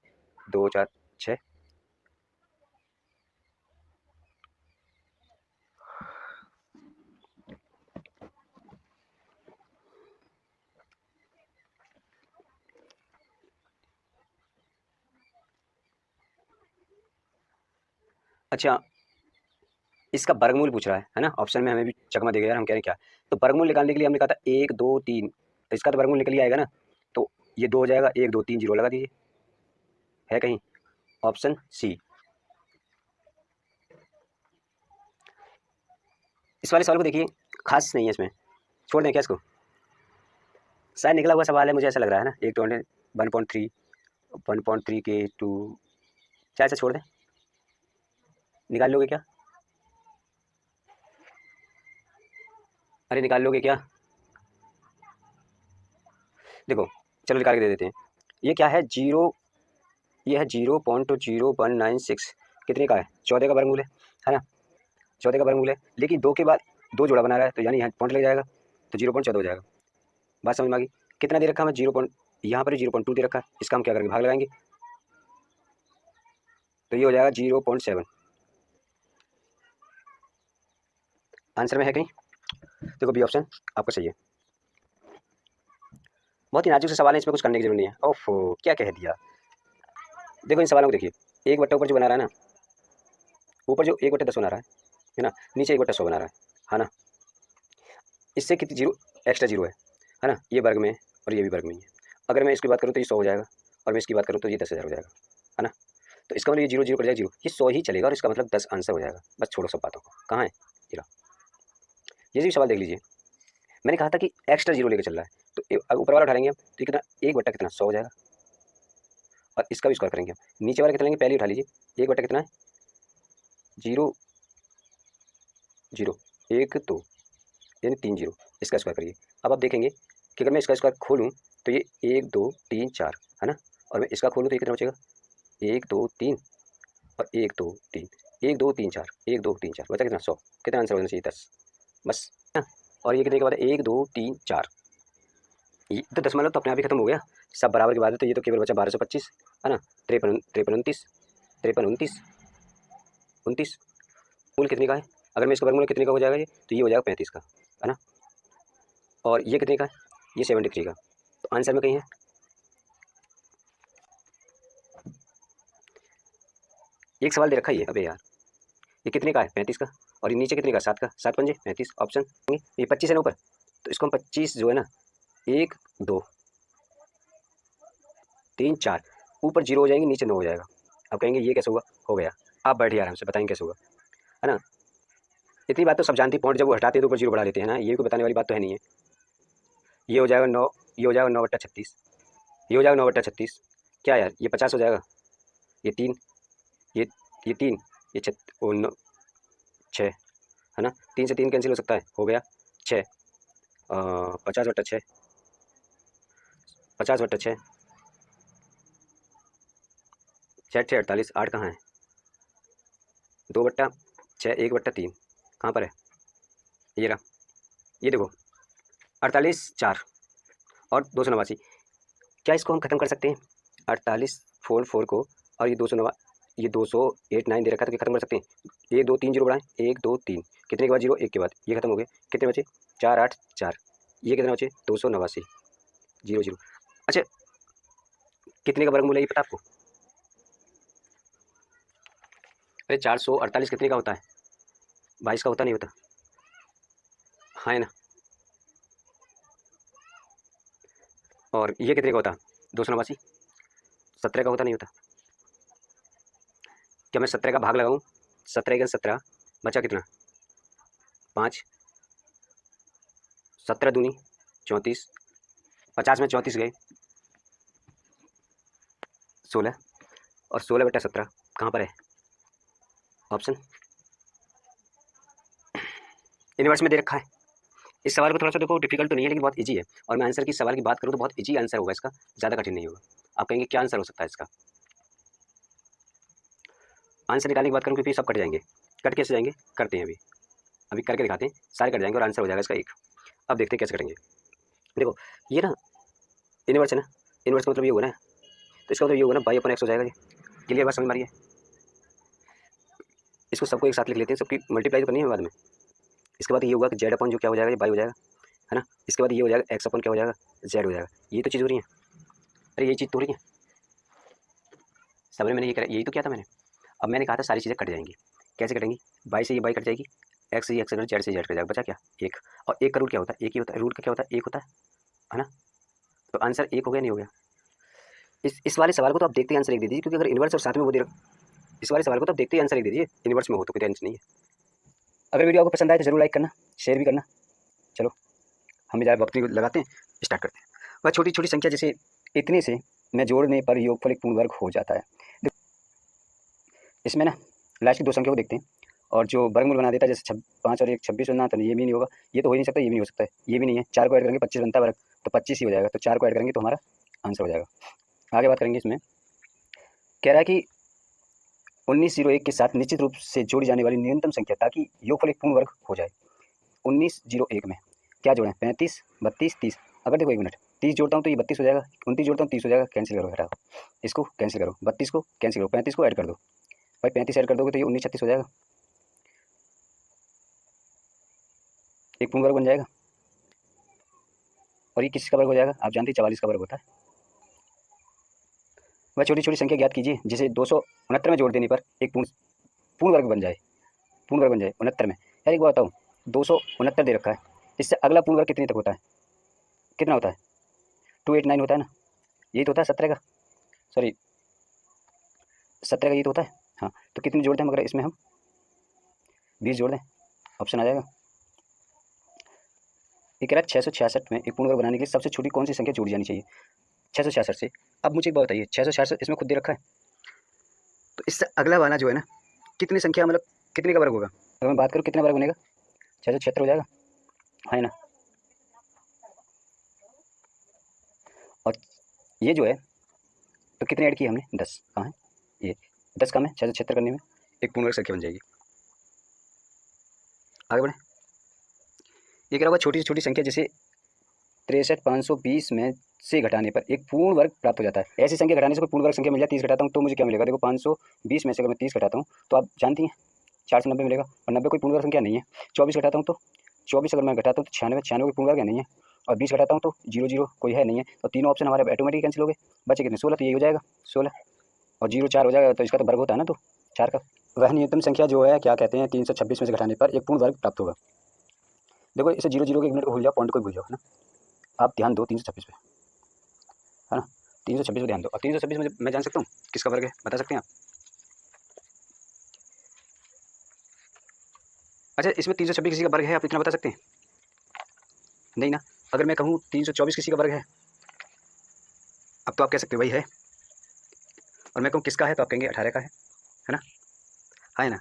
2 4 6, अच्छा इसका वर्गमूल पूछ रहा है ना, ऑप्शन में हमें भी चकमा देगा यार, हम कह रहे हैं क्या, तो वर्गमूल निकालने के लिए हमने कहा था 1 2 3, तो इसका तो वर्गमूल निकल ही आएगा ना, तो ये 2 हो जाएगा, 1 2 3 जीरो लगा दीजिए, है कहीं, ऑप्शन सी। इस वाले सवाल को देखिए, खास नहीं है इसमें, छोड़ दें क्या इसको, शायद निकला हुआ सवाल है, मुझे ऐसा लग रहा है ना, एक तो 1.3 के टू, क्या ऐसा छोड़ दें, निकाल लोगे क्या, अरे निकाल लोगे क्या, देखो चलो निकाल के दे देते हैं। ये क्या है, जीरो, ये है 0.0196 कितने का है, 14 का वर्गमूल है ना, 14 का वर्गमूल है। लेकिन 2 के बाद 2 जोड़ा बना रहा है तो यानी यहाँ पॉइंट लग जाएगा तो 0.14 हो जाएगा। बात समझ में आ गई। कितना दे रखा है हमें, 0. यहाँ पर 0.2 दे रखा है, इसका हम क्या करेंगे, भाग लगाएंगे तो ये हो जाएगा 0.7। आंसर में है कहीं, देखो बी ऑप्शन आपका सही है। बहुत ही नाजुक से सवाल है, इसमें कुछ करने की जरूरत नहीं है। ओफो क्या कह दिया। देखो इन सवालों को देखिए, 1/, ऊपर जो बना रहा है ना, ऊपर जो 1/10 बना रहा है ना, नीचे 1/100 बना रहा है ना, इससे कितनी जीरो एक्स्ट्रा जीरो है ना, ये वर्ग में और ये भी वर्ग में ही है। अगर मैं इसकी बात करूँ तो ये 100 हो जाएगा और मैं इसकी बात करूँ तो ये 10,000 हो जाएगा, है ना। तो इसका मतलब ये 0 0 कट जाएगा 0, ये 100 ही चलेगा और इसका मतलब 10 आंसर हो जाएगा। बस छोड़ो सब बातों को, कहाँ है ये रहा। ये भी सवाल देख लीजिए, मैंने कहा था कि एक्स्ट्रा जीरो लेकर चल रहा है तो ऊपर वाला उठाएंगे हम तो ये कितना, 1/, कितना 100 हो जाएगा और इसका भी स्क्वायर करेंगे हम। नीचे वाला कितना लेंगे, पहले उठा लीजिए, 1/, कितना है 0 0 1 2 यानी 3 0, इसका स्क्वायर करिए। अब आप देखेंगे कि अगर मैं इसका स्क्वायर खोलूँ तो ये 1 2 3 4 है ना, और मैं इसका खोलूँ तो ये कितना बचेगा, 1 2 3 और 1 2 3 1 2 3 4 1 2 3 4 बचा कितना 100। कितना आंसर होना चाहिए 10 बस ना। और ये कितने के बाद है 1 2 3 4, ये तो 10 मतलब तो अपने आप ही खत्म हो गया, सब बराबर के बाद है तो ये तो केवल बचा 1225 है ना। 53 53 29 53 29 29 मूल कितने का है, अगर मैं इसका वर्गमूल कितने का हो जाएगा ये, तो ये हो जाएगा 35 का, है ना। और ये कितने का है, ये 73 का। तो आंसर में कहीं है, एक सवाल दे रखा ही है अबे यार, ये कितने का है 35 का, और ये नीचे कितने का 7 का, 7 पंजे 35 ऑप्शन। ये 25 है ना ऊपर, तो इसको हम 25 जो है ना, 1 2 3 4 ऊपर 0 हो जाएंगे, नीचे 9 हो जाएगा। अब कहेंगे ये कैसे हुआ, हो गया। आप बैठिए आराम से बताएंगे कैसे हुआ, है ना। इतनी बात तो सब जानती, पॉइंट जब वो हटाते हैं तो ऊपर 0 बढ़ा देते हैं ना, ये कोई बताने वाली बात तो है नहीं है। ये हो जाएगा 9, ये हो जाएगा 9/36, ये हो जाएगा 9/36, क्या यार ये 50 हो जाएगा, ये 3 ये ये 3 ये 6 है ना, 3 से 3 कैंसिल हो सकता है, हो गया 6, 50/6, 50/6, 6 6 48, 8 कहाँ है, 2/6 1/3 कहाँ पर है, ये रहा, ये देखो 48 4 और 289। क्या इसको हम खत्म कर सकते हैं, 48 4 को, और ये 209, ये 289 दे रखा है तो खत्म कर सकते हैं। 1 2 3 0 बढ़ाएं, 1 2 3 कितने के बाद 0 1 के बाद, ये खत्म हो गए, कितने बचे 4 8 4, ये कितने बचे 289 0 0। अच्छा कितने का वर्गमूल है ये पता आपको, अरे 448 कितने का होता है, 22 का होता नहीं होता, हाँ है ना। और ये कितने का होता, 289 17 का होता नहीं होता। क्या मैं 17 का भाग लगाऊं, 17 का 17 बचा कितना 5, 17 दूनी 34, 50 में 34 गए 16, और 16/17 कहाँ पर है, ऑप्शन यूनिवर्स में दे रखा है। इस सवाल को थोड़ा सा देखो डिफिकल्ट तो नहीं है लेकिन बहुत इजी है, और मैं आंसर की सवाल की बात करूँ तो बहुत इजी आंसर होगा इसका, ज़्यादा कठिन नहीं होगा। आप कहेंगे क्या आंसर हो सकता है इसका, आंसर निकालने की बात करूँ क्योंकि सब कट जाएंगे, कट कैसे जाएंगे करते हैं अभी, अभी करके दिखाते हैं, सारे कट जाएंगे और आंसर हो जाएगा इसका एक। अब देखते हैं कैसे करेंगे। देखो ये ना इनवर्स है ना, इनवर्स का मतलब ये होगा ना, तो इसका मतलब ये होगा ना y/x हो जाएगा। ये क्लियर बात समझ मारिए, इसको सबको एक साथ लिख लेते हैं, सबकी मल्टीप्लाई तो करनी है बाद में। इसके बाद ये होगा कि z/ जो क्या हो जाएगा, ये y हो जाएगा, है ना। इसके बाद ये हो जाएगा x/ क्या हो जाएगा, z हो जाएगा। ये तो चीज़ हो रही है, अरे यही चीज़ तो हो रही है, सबने मैंने ये करा, यही तो किया था मैंने। अब मैंने कहा था सारी चीज़ें कट जाएंगी, कैसे कटेंगी, y से ये y कट जाएगी, x से ये x, z से z कट जाएगा, बचा क्या 1, और 1 का रूट क्या होता है, 1 ही होता है, रूट का क्या होता है 1 होता है ना। तो आंसर 1 हो गया नहीं हो गया। इस वाले सवाल को तो आप देखते ही आंसर 1 दे दीजिए, क्योंकि अगर इनवर्स और साथ में वो दे, इस वाले सवाल को तो आप देखते ही आंसर 1 दे दीजिए, इनवर्स में हो तो कोई टेंशन नहीं है। अगर वीडियो आपको पसंद आए तो जरूर लाइक करना, शेयर भी करना। चलो हम ज़्यादा वक्त नहीं लगाते हैं, स्टार्ट करते हैं। वह छोटी छोटी संख्या जैसे इतने से मैं जोड़ने पर योगफल एक पूर्ण वर्ग हो जाता है। इसमें ना लास्ट की 2 संख्या को देखते हैं, और जो वर्गमूल बना देता है जैसे 5 और 1 26 होना, तो ये भी नहीं होगा, ये तो हो ही नहीं सकता, ये भी नहीं हो सकता है, ये भी नहीं है। 4 को ऐड करेंगे 25 बनता है वर्ग, तो 25 ही हो जाएगा, तो 4 को ऐड करेंगे तो हमारा आंसर हो जाएगा। आगे बात करेंगे इसमें। कह रहा है कि 1901 के साथ निश्चित रूप से जोड़ी जाने वाली न्यूनतम संख्या ताकि योगफल एक पूर्ण वर्ग हो जाए। 1901 में क्या जोड़ें? 35, 32, 30। अगर देखो 1 मिनट, 30 जोड़ता हूँ तो ये 32 हो जाएगा, 29 जोड़ता हूँ 30 हो जाएगा, कैंसिल करो, हटाओ इसको, कैंसिल करो, 32 को कैंसिल करो, 35 को ऐड कर दो। भाई 35 ऐड कर दोगे तो ये 1936 हो जाएगा, एक पूर्ण वर्ग बन जाएगा। और ये किसका वर्ग हो जाएगा? आप जानते हैं 44 का वर्ग होता है। वह छोटी छोटी संख्या ज्ञात कीजिए जिसे 269 में जोड़ देने पर एक पूर्ण वर्ग बन जाए, पूर्ण वर्ग बन जाए 69 में। यार एक बात बताऊँ, 269 दे रखा है, इससे अगला पूर्ण वर्ग कितने तक होता है? कितना होता है? 289 होता है ना, यही तो होता है 17 का, सॉरी 17 का यही तो होता है। हाँ, तो कितने जोड़ते हैं मगर इसमें हम? 20 जोड़ दें, ऑप्शन आ जाएगा। ये कह रहा है 666 में एक पूर्ण वर्ग बनाने के लिए सबसे छोटी कौन सी संख्या जोड़ी जानी चाहिए? 666 से। अब मुझे एक बात बताइए, 666 इसमें खुद दे रखा है, तो इससे अगला वाला जो है ना, कितनी संख्या मतलब कितने का वर्ग होगा? अगर मैं बात करूँ कितने वर्ग बनेगा? 676 हो जाएगा, है ना। और ये जो है तो कितने ऐड किए हमने? 10। कहाँ है ये? 10 कम है 676 करने में, एक पूर्ण वर्ग संख्या बन जाएगी। आगे बढ़े। ये कह रहा होगा छोटी से छोटी संख्या जिसे 63,520 में से घटाने पर एक पूर्ण वर्ग प्राप्त हो जाता है। ऐसी संख्या घटाने से कोई पूर्ण वर्ग संख्या मिल जाए, 30 घटाता हूँ तो मुझे क्या मिलेगा? देखो 520 में से अगर मैं 30 घटाता हूँ तो आप जानती हैं 490 मिलेगा, और 90 कोई पूर्ण वर्ग संख्या नहीं है। 24 घटाता हूँ तो 24 अगर मैं घटाता हूँ तो 96, 96 कोई पूर्ण वर्ग नहीं है। और 20 घटाता हूँ तो 0 कोई है नहीं है, तो तीनों ऑप्शन हमारे ऑटोमेटिक कैंसिल हो गए। बचे कितने? 16, तो यही हो जाएगा 16, और 0 4 हो जाएगा, तो इसका तो वर्ग होता है ना, तो 4 का। वह न्यूनतम संख्या जो है क्या कहते हैं? 326 में से घटाने पर एक पूर्ण वर्ग प्राप्त होगा। देखो इसे 0 के 1 मिनट को भूल जाओ, पॉइंट को भूल जाओ, है ना। आप ध्यान दो 326 पे, है ना, 326 पे ध्यान दो। और 326 में मैं जान सकता हूँ किसका वर्ग है, बता सकते हैं आप? अच्छा, इसमें 326 किसी का वर्ग है, आप इतना बता सकते हैं? नहीं ना। अगर मैं कहूँ 324 किसी का वर्ग है, अब तो आप कह सकते हो भाई है, और मैं कहूँ किसका है तो आप कहेंगे 18 का है ना, है ना।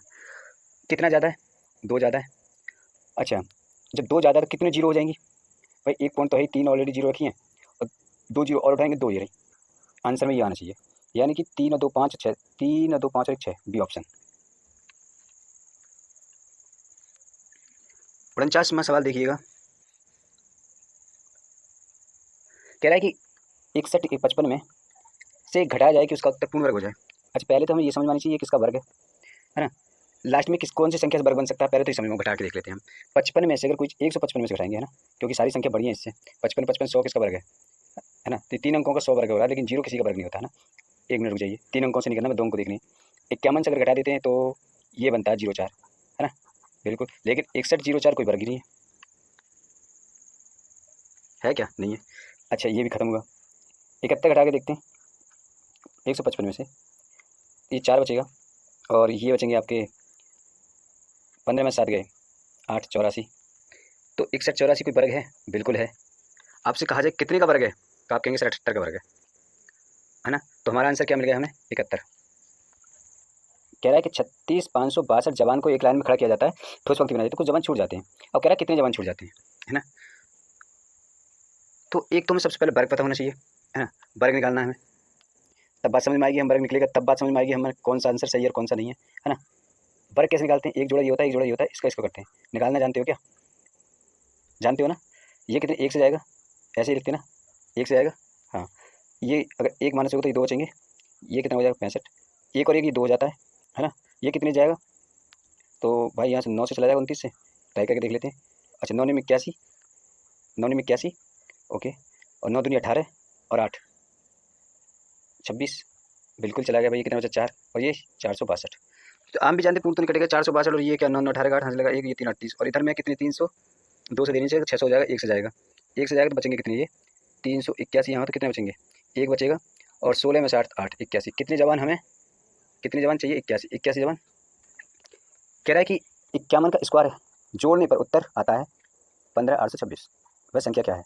कितना ज़्यादा है? 2 ज़्यादा है। अच्छा, जब 2 ज़्यादा है तो कितने जीरो हो जाएंगी? भाई एक पॉइंट तो है, 3 ऑलरेडी जीरो रखी हैं, और 2 जीरो और उठाएंगे, 2 ये रही। आंसर में ये आना चाहिए, यानी कि 3 और 2 5 6, 3 और 2 5 और 1 6, बी ऑप्शन। 49वां सवाल देखिएगा। कह रहा है कि 61 के 55 में से घटाया जाए कि उसका उत्तर पूर्ण वर्ग हो जाए। अच्छा, पहले तो हमें ये समझ में आनी चाहिए किसका वर्ग है ना। लास्ट में कौन सी संख्या से वर्ग बन सकता है, पहले तो इस समय में घटा के देख लेते हैं हम। 55 में से अगर कुछ 155 में से घटाएंगे, है ना, क्योंकि सारी संख्या बड़ी है इससे। 55 55 100 किसका वर्ग है ना, तो 3 अंकों का 100 वर्ग होगा, लेकिन 0 किसी का वर्ग नहीं होता है ना। 1 मिनट रुक जाइए, 3 अंकों से नहीं करना, मैं 2 अंकों देखनी। 51 से अगर घटा देते हैं तो ये बनता है 04, है ना, बिल्कुल। लेकिन 61 04 कोई वर्ग ही नहीं है क्या? नहीं है। अच्छा, ये भी खत्म हुआ। 71 घटा के देखते हैं 155 में से, ये 4 बचेगा, और ये बचेंगे आपके 15 में 7 गए, 8 84। तो 61 84 कोई वर्ग है? बिल्कुल है। आपसे कहा जाए कितने का वर्ग है, तो आप कहेंगे सर 78 का वर्ग है ना। तो हमारा आंसर क्या मिल गया हमें? 71। कह रहा है कि 36,562 जवान को एक लाइन में खड़ा किया जाता है, ठोस पंक्ति बनाई, तो कुछ जवान छूट जाते हैं। अब कह रहा है कितने जवान छूट जाते हैं, है ना। तो एक तो हमें सबसे पहले वर्ग पता होना चाहिए, है ना, वर्ग निकालना है हमें, तब बात समझ में आएगी। हम वर्ग निकलेगा तब बात समझ में आएगी हमें कौन सा आंसर सही है और कौन सा नहीं है ना। वर्ग कैसे निकालते हैं? एक जोड़ा ये होता है, एक जोड़ा ये होता है, इसका इसको करते हैं। निकालना जानते हो क्या? जानते हो ना। ये कितने? 1 से जाएगा, ऐसे ही लिखते हैं ना, 1 से जाएगा। हाँ, ये अगर 1 माइनस होगा तो ये 2 बचेंगे, ये कितना हो जाएगा? 65। एक और एक, ये 2 हो जाता है ना। ये कितने जाएगा? तो भाई यहाँ से 9 से चला जाएगा 29 से, ट्राई करके देख लेते हैं। अच्छा, 9 में 81, 9 में 81, ओके, और 9 दूनी 18, और 8 26, बिल्कुल चला गया भाई। ये कितना बचा? 4, और ये 462। तो आम भी जानते पूर्ण तो नहीं कटेगा, 462, और ये क्या 9 9 18 का 8 चलेगा, एक ये 3 38, और इधर में कितने 300, 2 से देने से 600 हो जाएगा, 1 से जाएगा, 1 से जाएगा तो बचेंगे कितने? ये 381 यहाँ, तो कितने बचेंगे? 1 बचेगा, और 16 में से 8 8 81। कितने जवान हमें, कितने जवान चाहिए? 81 81 जवान। कह रहा है कि 51 का स्क्वायर जोड़ने पर उत्तर आता है 15,826। वह संख्या क्या है?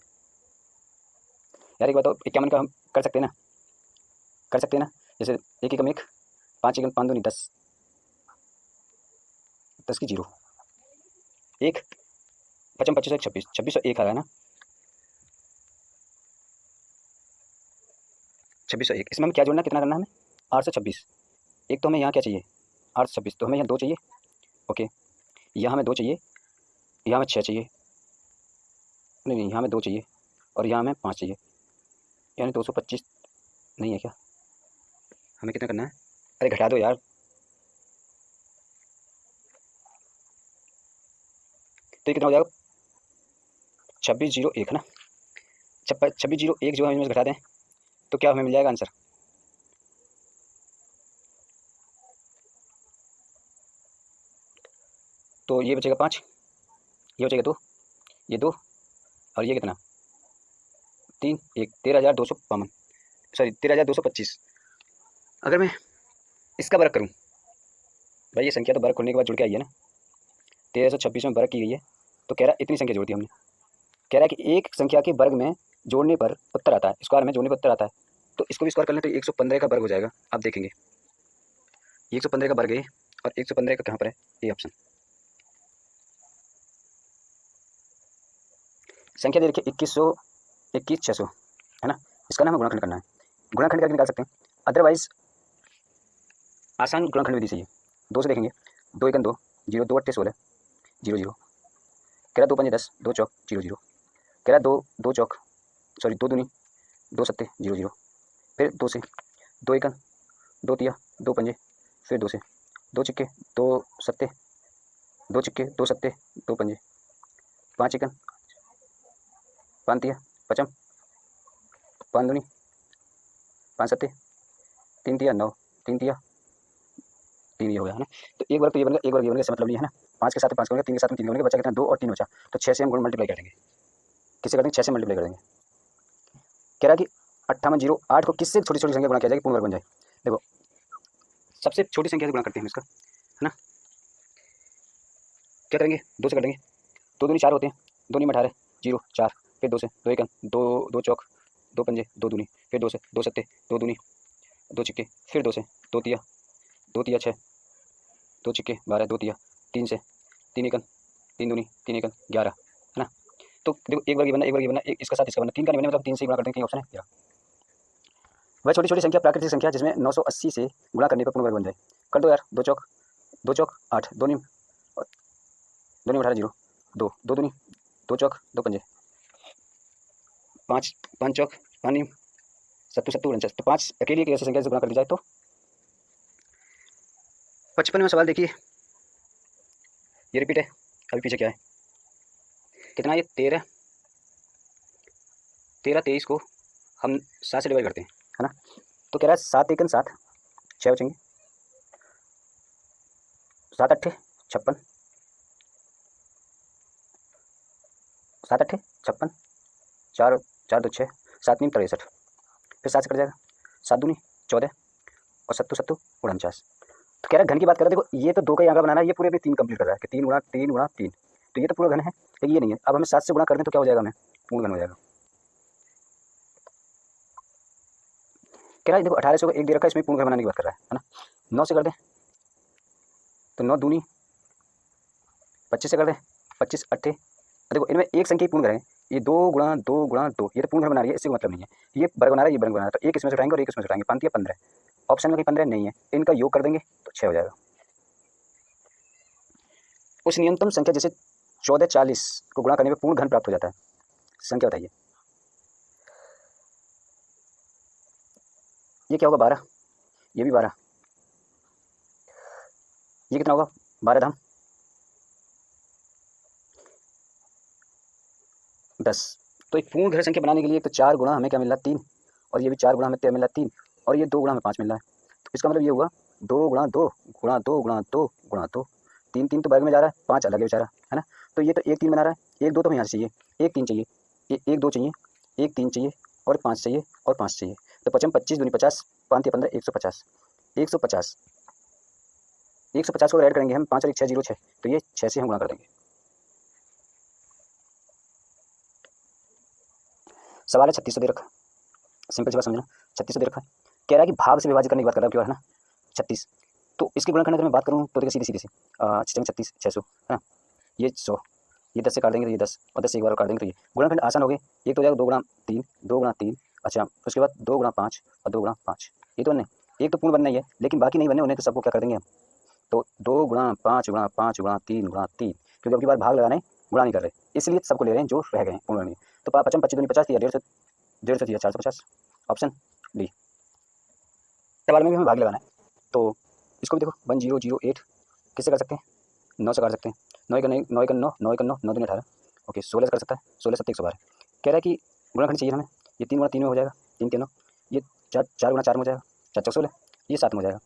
यार एक बताओ, 51 का हम कर सकते हैं ना, कर सकते हैं ना। जैसे 1 एकम 1, 5 एकम 5 दूनी 10, 10 की 0, 1 55 25 26 26 और 1 आ रहा है ना। 2601। इसमें हमें क्या जोड़ना है, कितना करना है हमें, 826। एक तो हमें यहाँ क्या चाहिए, 826, तो हमें यहाँ 2 चाहिए। ओके, यहाँ हमें 2 चाहिए, यहाँ हमें 6 चाहिए, नहीं यहाँ हमें 2 चाहिए, और यहाँ हमें 5 चाहिए, यानी 225 नहीं है क्या, हमें कितना करना है, अरे घटा दो यार, तो ये कितना हो जाएगा, 2601 है ना। 2601 जो है इनमें से घटा दें तो क्या हमें मिल जाएगा आंसर, तो ये बचेगा 5, ये बचेगा 2, ये 2, और ये कितना 3, 1, 13,252, सॉरी 13,225। अगर मैं इसका वर्ग करूं, भाई ये संख्या तो वर्ग करने के बाद जुड़ के आई है ना, 1326 में वर्ग की गई है, तो कह रहा है इतनी संख्या जोड़ दी हमने। कह रहा है कि एक संख्या के वर्ग में जोड़ने पर उत्तर आता है, स्क्वायर में जोड़ने पर उत्तर आता है, तो इसको भी स्क्वायर कर लें तो 115 का वर्ग हो जाएगा। आप देखेंगे 115 का वर्ग है, और 115 का कहाँ पर है, ये ऑप्शन। संख्या दे रखी है 2100, 21,600 है ना, इसका नाम गुणाखंड करना है। गुणाखंड करके निकाल सकते हैं, अदरवाइज आसान गुणाखंड विधि से ही 2 से देखेंगे, 2 एकन 2, 0, 2 अट्ठे 16, 0 0, कह रहा 2 पंजे 10, 2 चौक 0 0, कह रहा 2 चौक, सॉरी 2 दूनी 2 सत्ते 0 0, फिर 2 से 2 एकन 2 तिया 2 पंजे, फिर 2 से 2 चिक्के 2 सत्ते 2 चिक्के 2 सत्ते 2 पंजे, 5 एकन 5 तिया 55, 5 दूनी 5 सत्ते 3 तिया 9, 3 तिया 3, ये हो गया है ना। तो एक वर्ग तो ये बन गया, एक वर्ग ये बन गया, इसका मतलब नहीं है ना, 5 के साथ 5 बनेगा, 3 के साथ 3 बनेगा, बचा कितना 2 और 3 बचा, तो 6 से हम गुण मल्टीप्लाई करेंगे, किससे करेंगे, 6 से मल्टीप्लाई करेंगे। कह रहा है कि 5808 को किससे छोटी छोटी संख्या गुणा किया जाए पूर्ण वर्ग बन जाए। देखो सबसे छोटी संख्या से गुणा करते हैं हम इसका, है ना, क्या करेंगे, 2 से कर देंगे, 2 दूनी 4 होते हैं, 2 नहीं 18 0 4, फिर 2 से 2 एकन 2 2 चौक 2 पंजे 2 दूनी, फिर 2 से 2 सत्ते 2 दूनी 2 चिक्के, फिर 2 से 2 तिया 6 2 चिक्के 12 2 तिया 3 से 3 एकन 3 दूनी 3 एकन 11, है ना। तो देखो एक वर्ग ये बनना, एक वर्ग ये बनना, एक इसका साथ इसका बनना, 3 का नहीं बनना, मतलब 3 से गुणा करते हैं, कहीं ऑप्शन है क्या। वह छोटी छोटी संख्या प्राकृतिक संख्या जिसमें 980 से गुणा करने पर पूर्ण वर्ग बन जाए। कर दो यार, 2 चौक 8, 2 नीम 18 0, 2 2 दूनी 2 चौक 2 पंजे 5 5 चौक 5 नीम 7 7 49, तो 5 अकेली एक ऐसी संख्या से गुणा कर दी जाए तो 55वां सवाल देखिए, ये रिपीट है, अभी पीछे क्या है, कितना ये 13 23 को हम 7 से डिवाइड करते हैं, है ना। तो कह रहा है 7 एकन 7, 6 बचेंगे, 7 अट्ठे 56, 7 अट्ठे 56, 4 4 2 6, 7 नीम 63, फिर 7 से कट जाएगा, 7 दूनी 14, और 7 7 49। तो कह रहा है घन की बात कर रहा है, देखो ये तो 2 का ही आंकड़ा बनाना है, ये पूरे भी 3 कंप्लीट कर रहा है कि 3 गुणा 3 गुणा 3, तो ये तो पूरा घन है, लेकिन ये नहीं है। अब हमें 7 से गुणा कर दें तो क्या हो जाएगा, हमें पूर्ण घन हो जाएगा। कह रहा है देखो 1800 को 1 दे रखा है, इसमें पूर्ण घन बनाने की बात कर रहा है ना। 9 से कर दें तो 9 दूनी 25 से कर दें 25 अट्ठे, देखो इनमें एक संख्या ही पूर्ण घन है, ये 2 गुणा 2 गुणा 2, ये तो पूर्ण घन बना रही है, इससे मतलब नहीं है, ये वर्ग बना रहा है, ये वर्ग बना रहा है, तो एक इसमें से उठाएंगे और एक इसमें से उठाएंगे, 5 या 15, ऑप्शन में कहीं 15 नहीं है, इनका योग कर देंगे तो 6 हो जाएगा। उस न्यूनतम संख्या जैसे 1440 को गुणा करने में पूर्ण घन प्राप्त हो जाता है, संख्या बताइए। ये क्या होगा 12, ये भी 12, ये कितना होगा 12 धाम 10। तो एक पूर्ण घन संख्या बनाने के लिए तो 4 गुणा हमें क्या मिल रहा है 3, और ये भी 4 गुणा हमें क्या मिल रहा है 3, और ये 2 गुणा हमें 5 मिल रहा है, तो इसका मतलब ये हुआ 2 गुणा 2 गुणा 2 गुणा 2 गुणा 2, 3 3 तो वर्ग में जा रहा है, 5 अलग है बेचारा, है ना। तो ये तो 1 3 बना रहा है, 1 2 तो हमें यहाँ से चाहिए, 1 3 चाहिए, 1 2 चाहिए, 1 3 चाहिए, और 5 चाहिए, और 5 चाहिए, तो 55 25 दूनी 50, 5 15 150, 150 150 को ऐड करेंगे हम, 5 और 1 6 0 6, तो ये 6 से हम गुणा कर देंगे। सवाल है 3600 दे रखा, सिंपल सी बात समझना, 3600 दे रखा है, कह रहा है कि भाग से विभाजित करने की बात कर रहा है, क्यों है ना 36, तो इसके गुणनखंड अगर मैं बात करूँ तो देखिए सीधी सीधी सी 36 600 है ना, ये 100, ये 10 से काट देंगे तो ये 10, और 10 से एक बार काट देंगे तो ये गुणनखंड आसान हो गए, एक तो हो जाएगा 2 गुणा 3 2 गुणा 3, अच्छा उसके बाद 2 गुणा 5 और 2 गुणा 5, ये तो नहीं, एक तो पूर्ण बनना ही है, लेकिन बाकी नहीं बनने, उन्हें तो सबको क्या कर देंगे हम। तो 2 गुणा 5 गुणा 5 गुणा 3 गुणा 3, क्योंकि अब की बार भाग लगाना है, गुणा नहीं कर रहे, इसलिए सबको ले रहे हैं जो रह गए हैं पूर्ण नहीं। तो 55 25 दूनी 50 दिया, 150 दिया, 450, ऑप्शन डी। सवाल में भी हमें भाग लगाना है, तो इसको भी देखो 1008 किससे कर सकते हैं, 9 से कर सकते हैं, 9 एक 9 9 एक 9 9 एक 9 9 दूनी 18, ओके 16 से कर सकता है, 16 7 112। कह रहा है कि गुणाखंड चाहिए हमें, ये 3 गुणा 3 में हो जाएगा, 3 के 9, ये 4 गुणा 4 में हो जाएगा, 4 चौक 16, ये 7 में हो जाएगा।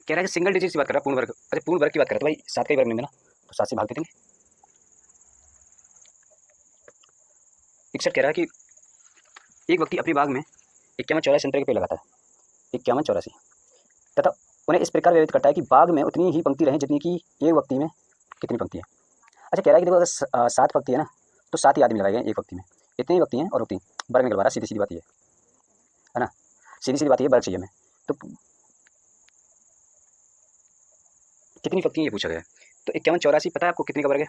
कह रहा है कि सिंगल डिजिट की बात कर रहा है, पूर्ण वर्ग, अरे पूर्ण वर्ग की बात कर रहा है तो भाई 7 का ही वर्ग नहीं मिला, तो 7 से भाग दे देंगे। 61 कह रहा है कि एक व्यक्ति अपने बाग में 51 84 संतरे के पेड़ लगाता है, 51 84, तथा उन्हें इस प्रकार व्यवस्थित करता है कि बाग में उतनी ही पंक्ति रहें जितनी कि एक व्यक्ति में कितनी पंक्ति है। अच्छा कह रहा है कि देखो अगर 7 पंक्ति है ना, तो 7 ही आदमी लगाए गए एक व्यक्ति में, इतनी ही व्यक्ति हैं और उतनी वर्ग निकलवा रहा, सीधी सीधी बात ये है ना, सीधी सीधी बात ये, वर्ग चाहिए हमें, तो कितनी पंक्ति ये पूछा गया है। तो 51 84 पता है आपको कितने का वर्ग है,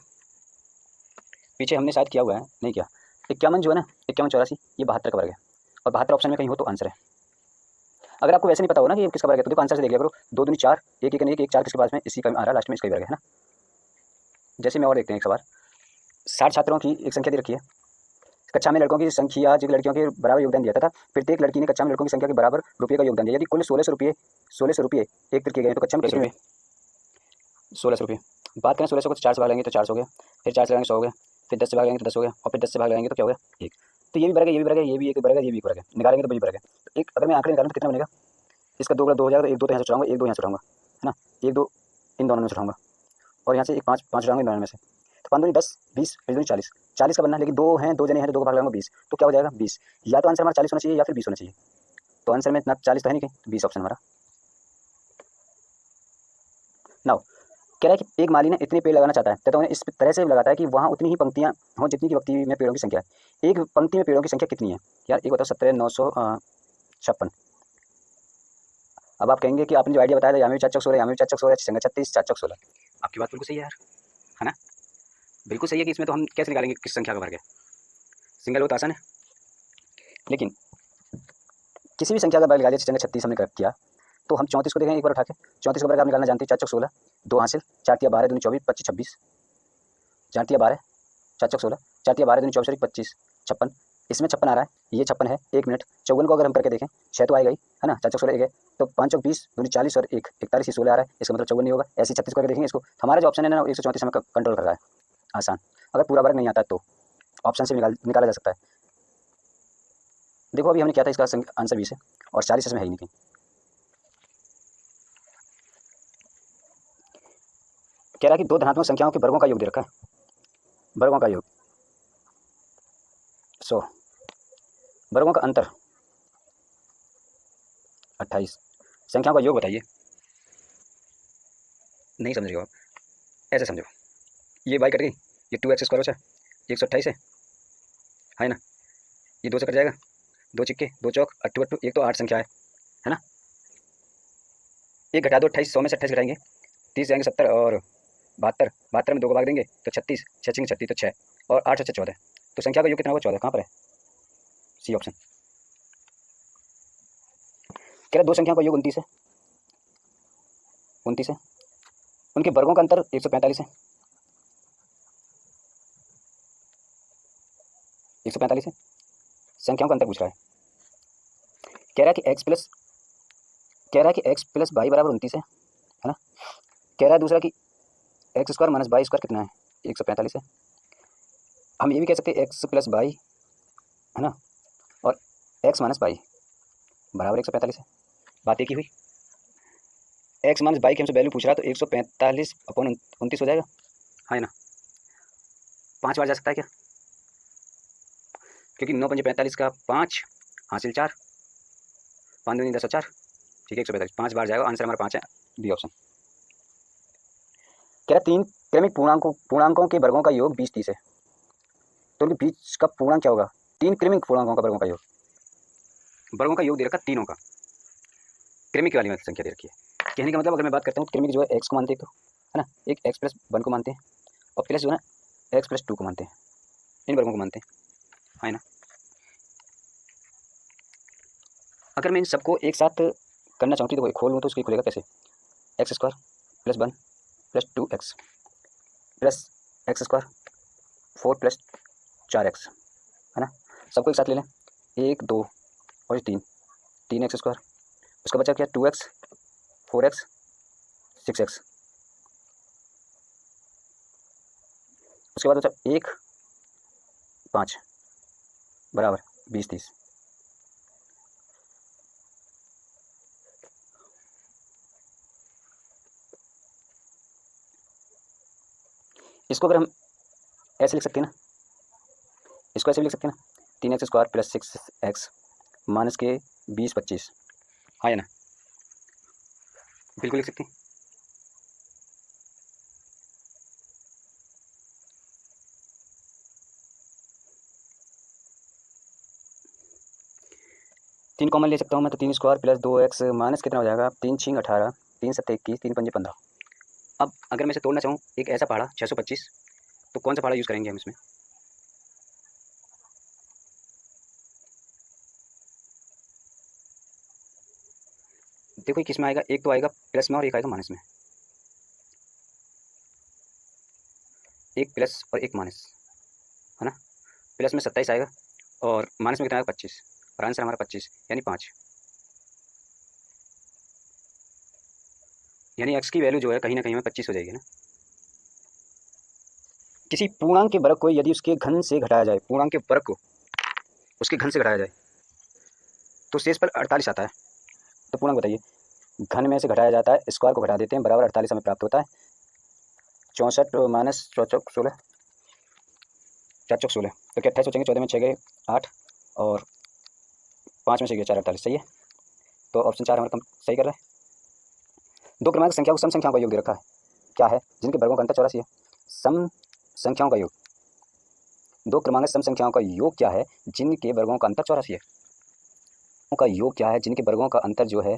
पीछे हमने शायद किया हुआ है, नहीं किया। 51 जो है ना, 51 84 ये 72 का वर्ग है, और 72 ऑप्शन में कहीं हो तो आंसर है। अगर आपको वैसे नहीं पता हो ना कि किसका वर्ग है, तो देखो आंसर से देख लिया करो, 2 दूनी 4, 1 एक 1 1 4 किसके पास में, इसी का आ रहा है लास्ट में, इसका ही वर्ग है ना। जैसे में और देखते हैं एक सवाल, 60 छात्रों की एक संख्या दे रखी है, कक्षा में लड़कों की संख्या जो लड़कियों के बराबर योगदान दिया था, प्रत्येक लड़की ने कक्षा में लड़कों की संख्या के बराबर रुपये का योगदान दिया। यदि कुल 1600 रुपये एक किए गए तो कक्षा में कितने हुए, 1600 रुपये। बात करें 1600 को, तो 4 से भाग लेंगे तो 400 हो गया, फिर 4 से भागेंगे 100 हो गया, फिर 10 से भाग लेंगे तो 10 हो गया, और फिर 10 से भाग लगाएंगे तो क्या हो गया 1। तो ये भी वर्ग है, ये भी वर्ग है, ये भी एक वर्ग है, ये भी एक वर्ग है, निकालेंगे तो वही वर्ग है। तो एक अगर मैं आंकड़े निकालूँ तो कितना बनेगा, इसका 2 गुणा 2 हो जाएगा, तो 1 2 तो यहाँ से उठाऊंगा, 1 2 यहाँ से उठाऊंगा है ना, 1 2 इन दोनों में से उठाऊंगा, और यहाँ से 1 5 5 उठाऊंगा इन दोनों में से, तो 5 दूनी 10 20 5 दूनी 40, 40 का बनना है, लेकिन 2 हैं 2 जने हैं, 2 का भाग लगाऊंगा 20, तो क्या हो जाएगा 20। या तो आंसर हमारा 40 होना चाहिए या फिर 20 होना चाहिए, तो आंसर में इतना 40 तो है नहीं कहीं, 20 ऑप्शन हमारा। नाउ कह रहा है कि एक माली ने इतने पेड़ लगाना चाहता है तथा उन्हें इस तरह से लगाता है कि वहाँ उतनी ही पंक्तियाँ हों जितनी की व्यक्ति में पेड़ों की संख्या है। एक पंक्ति में पेड़ों की संख्या कितनी है यार, एक बताओ, 17,956। अब आप कहेंगे कि आपने जो आइडिया बताया था, यहाँ में 4 चौक 16, यहाँ में 4 चौक 16, संख्या 36, 4 चौक 16, आपकी बात बिल्कुल सही है यार, है ना, बिल्कुल सही है कि इसमें तो हम कैसे निकालेंगे किस संख्या का वर्ग है, सिंगल हो तो आसान है, लेकिन किसी भी संख्या का वर्ग निकालिए, संख्या 36 हमने किया, तो हम 34 को देखें एक बार उठा के, 34 का वर्ग आप निकालना जानते हैं, 4 चौक 16, 2 हासिल, 4 तिया 12 दूनी 24 25 26, 4 तिया 12 4 चौक 16, 4 तिया 12 दूनी 24 25 56, इसमें 56 आ रहा है, ये 56 है, 1 मिनट 54 को अगर हम करके देखें 6 तो आएगा ही है ना, 4 चौक 16 1 है, तो 5 चौक 20 दूनी 40 और 1 41, ये 16 आ रहा है, इसका मतलब 54 नहीं होगा। ऐसे 36 करके देखेंगे इसको, हमारा जो ऑप्शन है ना 134 हमें कंट्रोल कर रहा है, आसान। अगर पूरा वर्ग नहीं आता तो ऑप्शन से निकाला जा सकता है। देखो अभी हमने किया था, इसका आंसर 20 है और 40 इसमें है ही नहीं कहीं। कह रहा है कि दो धनात्मक संख्याओं के वर्गों का योग दे रखा है, वर्गों का योग 100, वर्गों का अंतर 28, संख्याओं का योग बताइए। नहीं समझ रहे हो आप, ऐसे समझो, ये बाई कट गई, ये 2x² बचा, 128 है ना, ये 2 से कट जाएगा, 2 चिक्के 2 चौक 8 8, एक तो 8 संख्या है ना, एक घटा दो 28, 100 में से 28 घटाएंगे 30 जाएंगे 70 और 72, 72 में 2 को भाग देंगे तो 36, 6 छिंगे 36 तो 6 और 8 6 14, तो संख्या का योग कितना होगा 14, कहाँ पर है, सी ऑप्शन। कह रहा दो संख्याओं का योग 29 है, 29 है, उनके वर्गों का अंतर 145 है, 145 है, संख्याओं का अंतर पूछ रहा है। कह रहा है कि x प्लस वाई बराबर 29 है ना, कह रहा है दूसरा कि x² माइनस वाई स्क्वायर कितना है, 145 है। हम ये भी कह सकते हैं x प्लस वाई है ना, और x माइनस वाई बराबर 145 है, बात एक ही हुई। x माइनस वाई की हमसे वैल्यू पूछ रहा है, तो 145 अपॉन 29 हो जाएगा, है ना, 5 बार जा सकता है क्या, क्योंकि 9 पंजे 45 का 5 हासिल 4, 5 दूनी 10 और 4, ठीक है, 145 5 बार जाएगा, आंसर हमारा 5 है, बी ऑप्शन। कह रहा 3 क्रमिक पूर्णांकों के वर्गों का योग 20 30 है, तो उनके बीच का पूर्णांक क्या होगा, 3 क्रमिक पूर्णांकों का वर्गों का योग, वर्गों का योग दे रखा तीनों का, क्रमिक वाली संख्या दे रखी है। कहने का मतलब अगर मैं बात करता हूँ, क्रमिक जो है x को मानते हैं, तो है ना, एक x प्लस 1 को मानते हैं और प्लस जो है x प्लस 2 को मानते हैं, इन वर्गों को मानते हैं, है ना। अगर मैं इन सबको एक साथ करना चाहूँ तो खोल लूँ तो उसकी खुलेगा कैसे? X square plus 1 plus 2x plus x square 4 plus 4x, है ना। सबको एक साथ ले लें, 1 2 और ये 3 एक्स स्क्वायर, उसका बचा क्या 2x 4x 6x, उसके बाद बचा 1 5 बराबर 20 30। इसको अगर हम ऐसे लिख सकते हैं ना, इसको ऐसे भी लिख सकते हैं ना, 3x square plus 6x minus के 20 25, हाँ या ना? बिल्कुल लिख सकते हैं। तीन कॉमन ले सकता हूँ मैं, तो 3 स्क्वायर प्लस 2x माइनस कितना हो जाएगा, 3 6 18, 3 7 21, 3 5 15। अब अगर मैं इसे तोड़ना चाहूँ एक ऐसा पहाड़ा 625, तो कौन सा पहाड़ा यूज़ करेंगे हम इसमें? देखो किस में आएगा, एक तो आएगा प्लस में और एक आएगा माइनस में, एक प्लस और एक माइनस, है ना। प्लस में 27 आएगा और माइनस में कितना आएगा 25, और आंसर हमारा 25 यानी 5, यानी x की वैल्यू जो है कहीं ना कहीं में 25 हो जाएगी ना। किसी पूर्णांक के वर्ग को यदि उसके घन से घटाया जाए, पूर्णांक के वर्ग को उसके घन से घटाया जाए तो शेष पर 48 आता है। तो पूर्णांक बताइए, घन में से घटाया जाता है, स्क्वायर को घटा देते हैं, बराबर 48 हमें प्राप्त होता है। 64 माइनस 4 चौक 16, 4 चौक 16, तो क्या 28 सोचेंगे, 14 में 6 गए 8 और 5 में से गए 4 48, सही है। तो ऑप्शन 4 हमारा सही कर रहा है। दो क्रमांक संख्या को सम संख्याओं का योग दे रखा है, क्या है, जिनके वर्गों का अंतर 84 है। सम संख्याओं का योग, दो क्रमांक सम संख्याओं का योग क्या है जिनके वर्गों का अंतर 84 है, का योग क्या है जिनके वर्गों का अंतर जो है,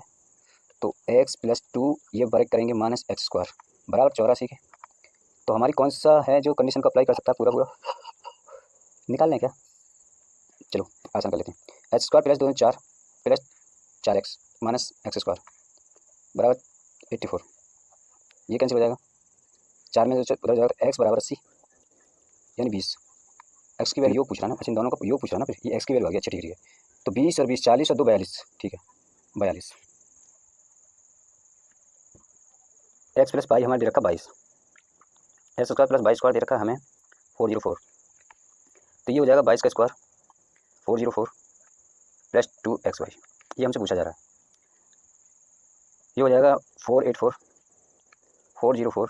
तो x प्लस 2 ये वर्ग करेंगे माइनस एक्स स्क्वायर बराबर 84 के। तो हमारी कौन सा है जो कंडीशन को अप्लाई कर सकता है, पूरा निकाल लें क्या, चलो आसान कर लेते हैं। X square plus 2 4 plus 4x minus x square बराबर 84, ये कैंसिल हो जाएगा, 4 में उधर जाएगा, एक्स बराबर 80 यानी 20। एक्स की वैल्यू योग पूछ रहा है ना, अच्छा इन दोनों का योग पूछ रहा है ना, फिर ये एक्स की वैल्यू आ गई, अच्छा ठीक है। तो 20 और 20 40 और 2 42, ठीक है 42। एक्स प्लस पाई हमारे दे रखा 22, एक्स स्क्वायर प्लस 22 स्क्वायर दे रखा है हमें 404, तो ये हो जाएगा 22 का स्क्वायर 404 प्लस 2xy, ये हमसे पूछा जा रहा है। ये हो जाएगा 484 404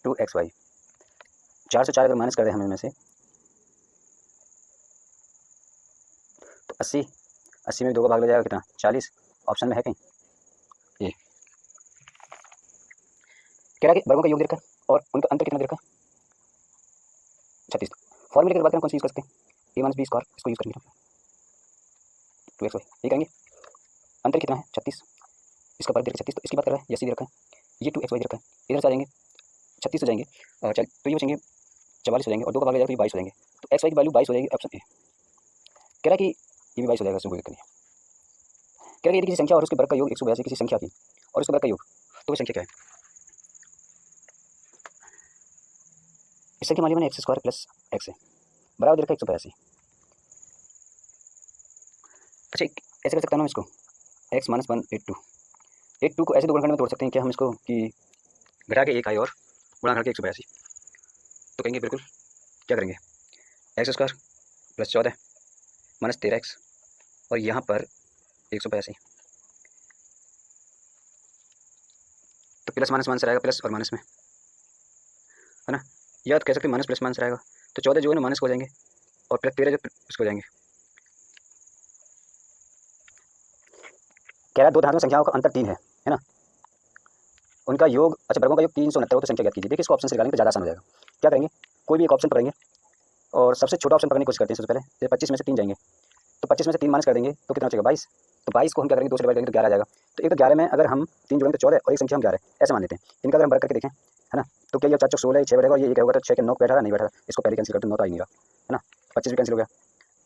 2xy, 4 से 4 अगर माइनस कर दें हम इनमें से तो 80, 80 में 2 का भाग लग जाएगा कितना 40, ऑप्शन में है कहीं ये। कह रहा है कि वर्गों का योग दे रखा है और उनका अंतर कितना दे रखा है 36। फॉर्मूले की बात करें कौन सी यूज़ कर सकते हैं, a माइनस बी स्क्वायर, इसको यूज़ करेंगे 2xy, ये करेंगे। अंतर कितना है 36, इसका वर्ग दे रखा 36, तो इसकी बात कर रहा है, ये दे रखा है, ये 2xy दे रखा है, इधर से आ जाएंगे 36 हो जाएंगे, चल तो ये बचेंगे 44 हो जाएंगे और 2 का भाग लग जाएगा तो ये 22 हो जाएंगे, तो एक्स वाई की वैल्यू 22 हो जाएगी, ऑप्शन ए। कह रहा है कि ये भी 22 हो जाएगा, इसमें कोई दिक्कत नहीं है। कह रहा है यदि किसी संख्या और उसके वर्ग का योग 182 किसी संख्या की और उसके वर्ग का योग, तो वो संख्या क्या है, इस संख्या मान लीजिए एक्स स्क्वायर प्लस एक्स है बराबर दे रखा है 182। अच्छा ऐसे कर सकता हूँ इसको, एक्स माइनस 182, 82 को ऐसे दो गुणनखंड में तोड़ सकते हैं क्या हम इसको, कि घटा के एक आई और गुणा करके 182, तो कहेंगे बिल्कुल, क्या करेंगे, x square plus 14 minus 13x और यहाँ पर 182, तो प्लस माइनस माइनस रहेगा प्लस और माइनस में, है ना, या तो कह सकते हैं माइनस प्लस माइनस रहेगा, तो 14 जो है ना माइनस हो जाएंगे और प्लस 13 जो प्लस हो जाएंगे। कह रहा है दो धनात्मक संख्याओं का अंतर 3 है ना, उनका योग, अच्छा वर्गों का योग 369 हो तो संख्या ज्ञात कीजिए। देखिए इसको ऑप्शन से निकालेंगे तो ज़्यादा आसान हो जाएगा। क्या करेंगे, कोई भी एक ऑप्शन पकड़ेंगे और सबसे छोटा ऑप्शन पकड़ने की कोशिश करते हैं। सबसे पहले जैसे 25 में से 3 जाएंगे तो 25 में से 3 माइनस कर देंगे तो कितना बचेगा 22, तो 22 को हम क्या करेंगे 2 से डिवाइड करेंगे तो 11 आ जाएगा। तो एक तो 11 में अगर हम 3 जोड़ेंगे तो 14 और एक संख्या हम 11 ऐसे मान लेते हैं। इनका अगर हम वर्ग करके देखें, है ना, तो क्या ये 4 4 16 6 बैठेगा और ये 1 होगा, तो 6 के 9 बैठा रहा नहीं बैठा रहा, इसको पहले कैंसिल करते 9 तो आ ही नहीं रहा, है ना, 25 भी कैंसिल हो गया,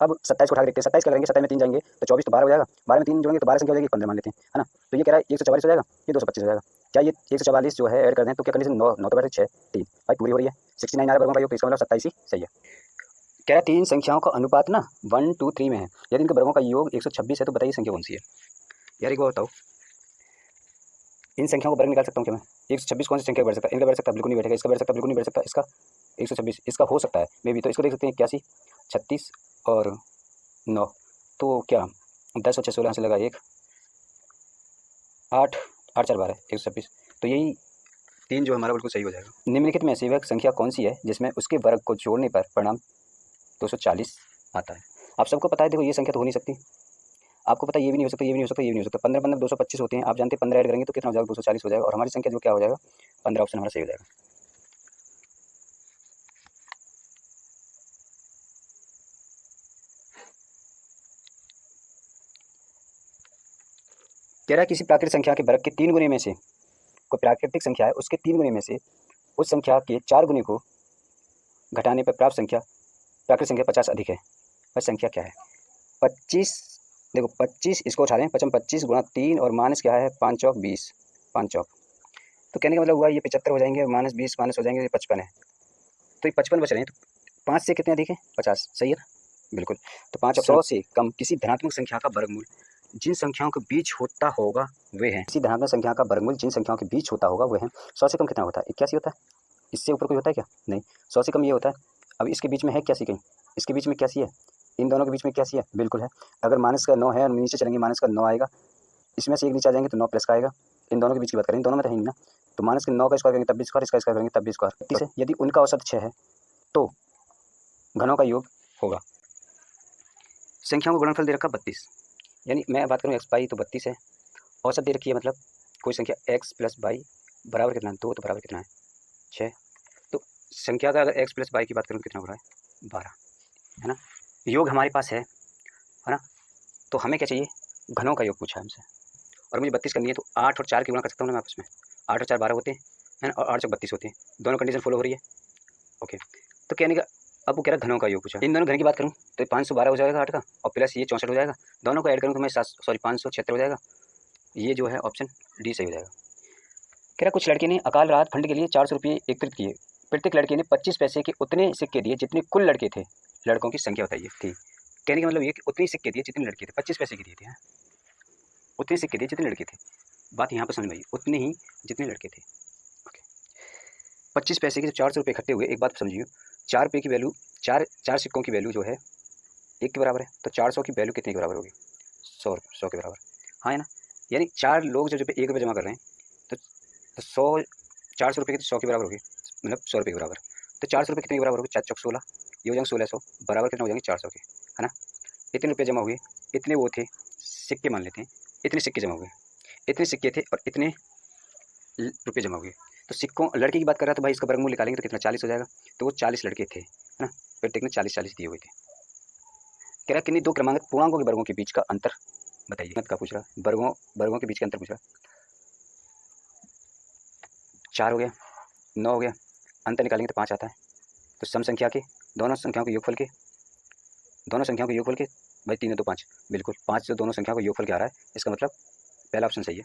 अब 27 को उठा के देखते हैं, 27 क्या करेंगे, 27 में 3 जाएंगे तो 24, तो 12 हो जाएगा, 12 में 3 जोड़ेंगे तो 12 संख्या हो जाएगी, 15 मान लेते हैं, है ना। तो ये कह रहा है 144 हो जाएगा, ये 225 हो जाएगा। क्या ये 144 जो है ऐड कर दें तो क्या कंडीशन 9 9 तो बटे 6 3 भाई पूरी हो रही है। 69 आ रहा है वर्गों का योग, तो इसका मतलब 27 ही सही है। कह रहा है तीन संख्याओं का अनुपात ना 1 2 3 में है, यदि इनके वर्गों का योग 126 है तो बताइए संख्या कौन सी है। यार एक बार बताओ, इन संख्याओं को वर्ग निकाल सकता हूँ क्या मैं? 126 कौन सी संख्या बैठ सकता है? इनका बैठ सकता है, बिल्कुल नहीं बैठेगा। इसका बैठ सकता है, बिल्कुल नहीं बैठ सकता। इसका 126, इसका हो सकता है मे भी, तो इसको देख सकते हैं 81 36 और 9, तो क्या 10 और 6 16 से लगा 1 8 8 4 12 126, तो यही तीन जो हमारा बिल्कुल सही हो जाएगा। निम्नलिखित में से वह संख्या कौन सी है जिसमें उसके वर्ग को जोड़ने पर परिणाम 240 आता है। आप सबको पता है, देखो ये संख्या तो हो नहीं सकती, आपको पता है ये भी नहीं हो सकता, ये भी नहीं हो सकता, ये भी नहीं हो सकता। 15 15 225 होते हैं, आप जानते हैं 15 ऐड करेंगे तो कितना हो जाएगा, 240 हो जाएगा, और हमारी संख्या जो क्या हो जाएगा 15, ऑप्शन हमारा सही हो जाएगा। कह रहा है किसी प्राकृतिक संख्या के वर्ग के 3 गुने में से, कोई प्राकृतिक संख्या है उसके 3 गुने में से उस संख्या के 4 गुने को घटाने पर प्राप्त संख्या, प्राकृतिक संख्या 50 अधिक है, वह संख्या क्या है? 25, देखो 25 इसको उठा लें, 25 गुणा 3 और माइनस क्या है 5 चौक 20, 5 चौक, तो कहने का मतलब हुआ ये 75 हो जाएंगे, माइनस 20 माइनस हो जाएंगे, ये 55 है, तो ये 55 बच रहे हैं, तो 5 से कितने अधिक है 50, सही है ना, बिल्कुल। तो 5 100 से कम किसी धनात्मक संख्या का वर्गमूल जिन संख्याओं के बीच होता होगा वे हैं, किसी धनात्मक संख्या का वर्गमूल जिन संख्याओं के बीच होता होगा वे हैं। 100 से कम कितना होता है? 81 होता है। इससे ऊपर कोई होता है क्या? नहीं। 100 से कम ये होता है। अब इसके बीच में है 81 कहीं, इसके बीच में 81 है, इन दोनों के बीच में 81 है, बिल्कुल है। अगर माइनस का 9 है और नीचे चलेंगे माइनस का 9 आएगा, इसमें से एक नीचे आ जाएंगे तो 9 प्लस का आएगा। इन दोनों के बीच की बात करें, इन दोनों में तो है नहीं ना, तो माइनस के 9 का स्क्वायर करेंगे तब भी स्क्वायर, इसका स्क्वायर करेंगे तब भी स्क्वायर। ठीक है, यदि उनका औसत 6 है तो घनों का योग होगा। संख्याओं का गुणनफल दे रखा 32, यानी मैं बात करूँ एक्स बाई तो 32 है, औसत दे रखी है, मतलब कोई संख्या एक्स प्लस बाई बराबर कितना है 2, तो बराबर कितना है 6, तो संख्या का अगर एक्स प्लस बाई की बात करूँ तो कितना हो रहा है 12, है ना। योग हमारे पास है ना, तो हमें क्या चाहिए, घनों का योग पूछा है हमसे, और मुझे 32 करनी है, तो 8 और 4 की गुणा कर सकता हूँ ना मैं आपस में, 8 और 4 12 होते हैं, है ना, और 8 से 32 होते हैं, दोनों कंडीशन फॉलो हो रही है, ओके। तो कहने का अब वो कह रहा है घनों का योग पूछा, इन दोनों घन की बात करूँ तो 512 हो जाएगा 8 का, और प्लस ये 64 हो जाएगा, दोनों को ऐड करूँ तो मैं 576 हो जाएगा, ये जो है ऑप्शन डी सही हो जाएगा। कह रहा कुछ लड़के ने अकाल रात फंड के लिए 400 रुपये एकत्रित किए, प्रत्येक लड़के ने 25 पैसे के उतने सिक्के दिए जितने कुल लड़के थे, लड़कों की संख्या बताइए थी। कहने का मतलब ये कि उतने सिक्के दिए जितने लड़के थे, 25 पैसे के दिए थे, उतने सिक्के दिए जितने लड़के थे, बात यहाँ पर समझ में आई, उतने ही जितने लड़के थे, ओके। 25 पैसे के जब 400 रुपये इकट्ठे हुए, एक बात समझिए, 4 रुपये की वैल्यू, चार सिक्कों की वैल्यू जो है 1 के बराबर है, तो 400 की वैल्यू कितने के बराबर होगी 100 के बराबर, हाँ है ना। यानी 4 लोग जो 1 रुपये जमा कर रहे हैं तो 100 400 रुपये की 100 के बराबर होगी, मतलब 100 रुपये के बराबर, तो 400 रुपये कितने के बराबर होगी 4 चौक 16, ये हो जाएंगे 1600, बराबर कितना हो जाएंगे 400 के, है ना। इतने रुपये जमा हुए, इतने वो थे सिक्के, मान लेते हैं इतने सिक्के जमा हुए, इतने सिक्के थे और इतने रुपये जमा हुए, तो सिक्कों, लड़के की बात कर रहा था भाई, इसका वर्गमूल निकालेंगे तो कितना 40 हो जाएगा, तो वो 40 लड़के थे, है ना, प्रत्येक ने 40 दिए हुए थे। कह रहा किन्हीं दो क्रमांकित पूर्णांकों के वर्गों के बीच का अंतर बताइए, मत का पूछ रहा, वर्गों के बीच का अंतर पूछ रहा। 4 हो गया, 9 हो गया, अंतर निकालेंगे तो 5 आता है, तो सम संख्या के दोनों संख्याओं के योगफल के, भाई 3 है तो 5, बिल्कुल 5 जो दोनों संख्याओं का योगफल क्या आ रहा है, इसका मतलब पहला ऑप्शन सही है।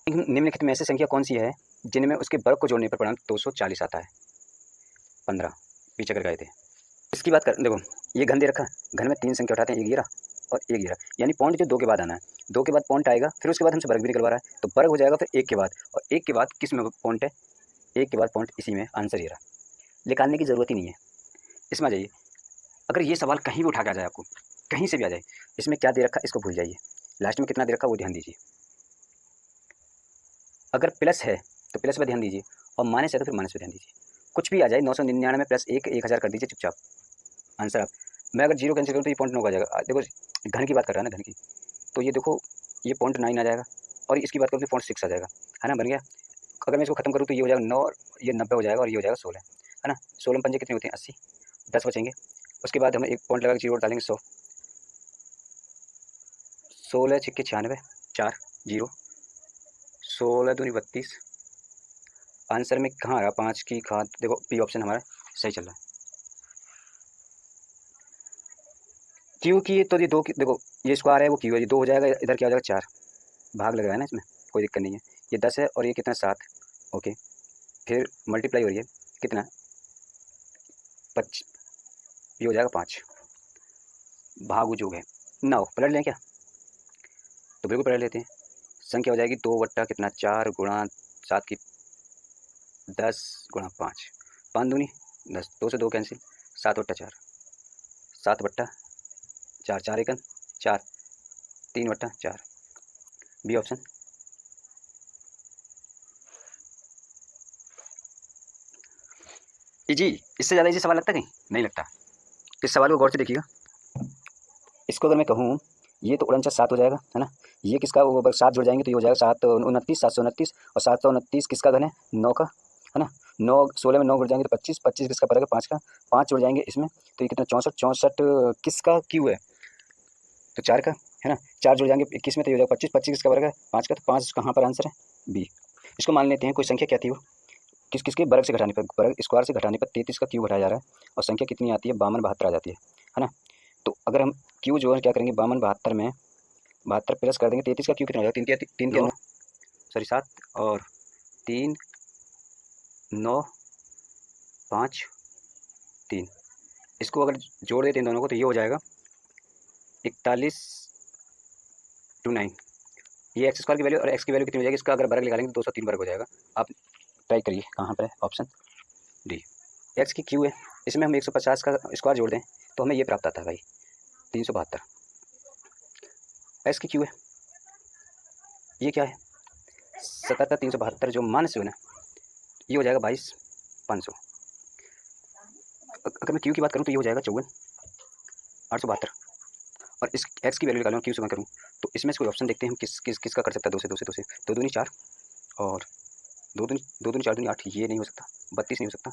निम्नलिखित में ऐसी संख्या कौन सी है जिनमें उसके वर्ग को जोड़ने पर परिणाम 240 आता है? 15 पीछे कर गए थे, इसकी बात कर, देखो ये घन दे रखा, घन में 3 संख्या उठाते हैं, एक गिरा और एक गिरा, यानी पॉइंट जो 2 के बाद आना है, 2 के बाद पॉइंट आएगा, फिर उसके बाद हमसे वर्ग भी निकलवा रहा है, तो वर्ग हो जाएगा फिर 1 के बाद, और 1 के बाद किस में पॉइंट है, 1 के बाद पॉइंट, इसी में आंसर ये रहा, निकालने की ज़रूरत ही नहीं है। इसमें आ जाइए, अगर ये सवाल कहीं भी उठा के आ जाए आपको, कहीं से भी आ जाए, इसमें क्या दे रखा इसको भूल जाइए, लास्ट में कितना दे रखा वो ध्यान दीजिए, अगर प्लस है तो प्लस पर ध्यान दीजिए, और माइनस है तो फिर माइनस पर ध्यान दीजिए, कुछ भी आ जाए 999 प्लस 1 1000 कर दीजिए चुपचाप आंसर आप। मैं अगर 0 कैंसिल करूँ तो ये पॉइंट 9 आ जाएगा, देखो घन की बात कर रहा है ना, घन की, तो ये देखो ये पॉइंट 9 आ जाएगा, और इसकी बात करूँ तो पॉइंट 6 आ जाएगा, है ना, बन गया। अगर मैं इसको खत्म करूँ तो ये हो जाएगा 9 और ये 90 हो जाएगा, और ये हो जाएगा 16, है ना, 16 पंजे कितने होते हैं 80, 10 बचेंगे, उसके बाद हम एक पॉइंट लगा के 0 डालेंगे 100, 16 छिक्के 96, 4 0, 16 दूनी 32, आंसर में कहाँ आ रहा 5 की खाद, देखो बी ऑप्शन हमारा सही चल रहा है। क्यू की तो ये दो की देखो, ये स्क्वायर है वो क्यू है, ये 2 हो जाएगा, इधर क्या हो जाएगा 4, भाग लग रहा है ना इसमें, कोई दिक्कत नहीं है। ये 10 है और ये कितना 7, ओके। फिर मल्टीप्लाई हो रही है कितना 25, ये हो जाएगा 5, भाग जो है 9, पलट लें क्या? तो बिल्कुल पलट लेते हैं। संख्या हो जाएगी 2 बट्टा कितना 4 गुणा 7 की 10 गुणा 5, 5 दूनी 10, 2 से 2 कैंसिल, 7 बट्टा 4, 7 बट्टा 4, 4 एकन 4, 3 बट्टा 4, बी ऑप्शन। इजी, इससे ज़्यादा इजी सवाल लगता है कहीं? नहीं लगता। इस सवाल को गौर से देखिएगा। इसको अगर मैं कहूँ ये तो 49 7 हो जाएगा, है ना। ये किसका, वो 7 जुड़ जाएंगे तो ये हो जाएगा 7 29, 729, और 729 किसका घन है 9 का, है ना। 9 16 में 9 जुड़ जाएंगे तो 25, 25 किसका पड़ेगा 5 का, 5 जुड़ जाएंगे इसमें तो ये कितना 64, 64 किसका क्यू है तो 4 का, है ना। 4 जुड़ जाएंगे 21 में तो ये हो जाएगा 25, 25 किसका पड़ेगा 5 का, तो 5 कहाँ पर आंसर है बी। इसको मान लेते हैं कोई संख्या क्या थी वो, किस किसके वर्ग से घटाने पर, वर्ग स्क्वायर से घटाने पर 33 का क्यू घटाया जा रहा है और संख्या कितनी आती है 52 72 आ जाती है ना। तो अगर हम क्यू जो है क्या करेंगे 52 72 में 72 प्लस कर देंगे 33 का क्यू कितना हो जाएगा 3 के 9 सॉरी 7 और 3 9 5 3, इसको अगर जोड़ देते हैं दोनों को तो ये हो जाएगा 41 टू 9, ये एक्स स्क्वायर की वैल्यू और एक्स की वैल्यू कितनी हो जाएगी, इसका अगर वर्ग निकालेंगे तो 203 वर्ग हो जाएगा। आप ट्राई करिए कहाँ पर है, ऑप्शन डी। एक्स की क्यू है, इसमें हम 150 का स्क्वायर जोड़ दें तो हमें ये प्राप्त आता है भाई 372। एक्स की क्यू है, ये क्या है 77 372 जो मान से हो ना, ये हो जाएगा 22 500। अगर मैं क्यू की बात करूँ तो ये हो जाएगा 54 872, और इस एक्स की वैल्यू निकालूँ क्यू से मैं करूँ तो इसमें से कोई ऑप्शन देखते हैं हम किसका कर सकता है 2 से 2 से 2 से 2 दूनी 4 और 2 दूनी 4 दूनी 8, ये नहीं हो सकता, 32 नहीं हो सकता,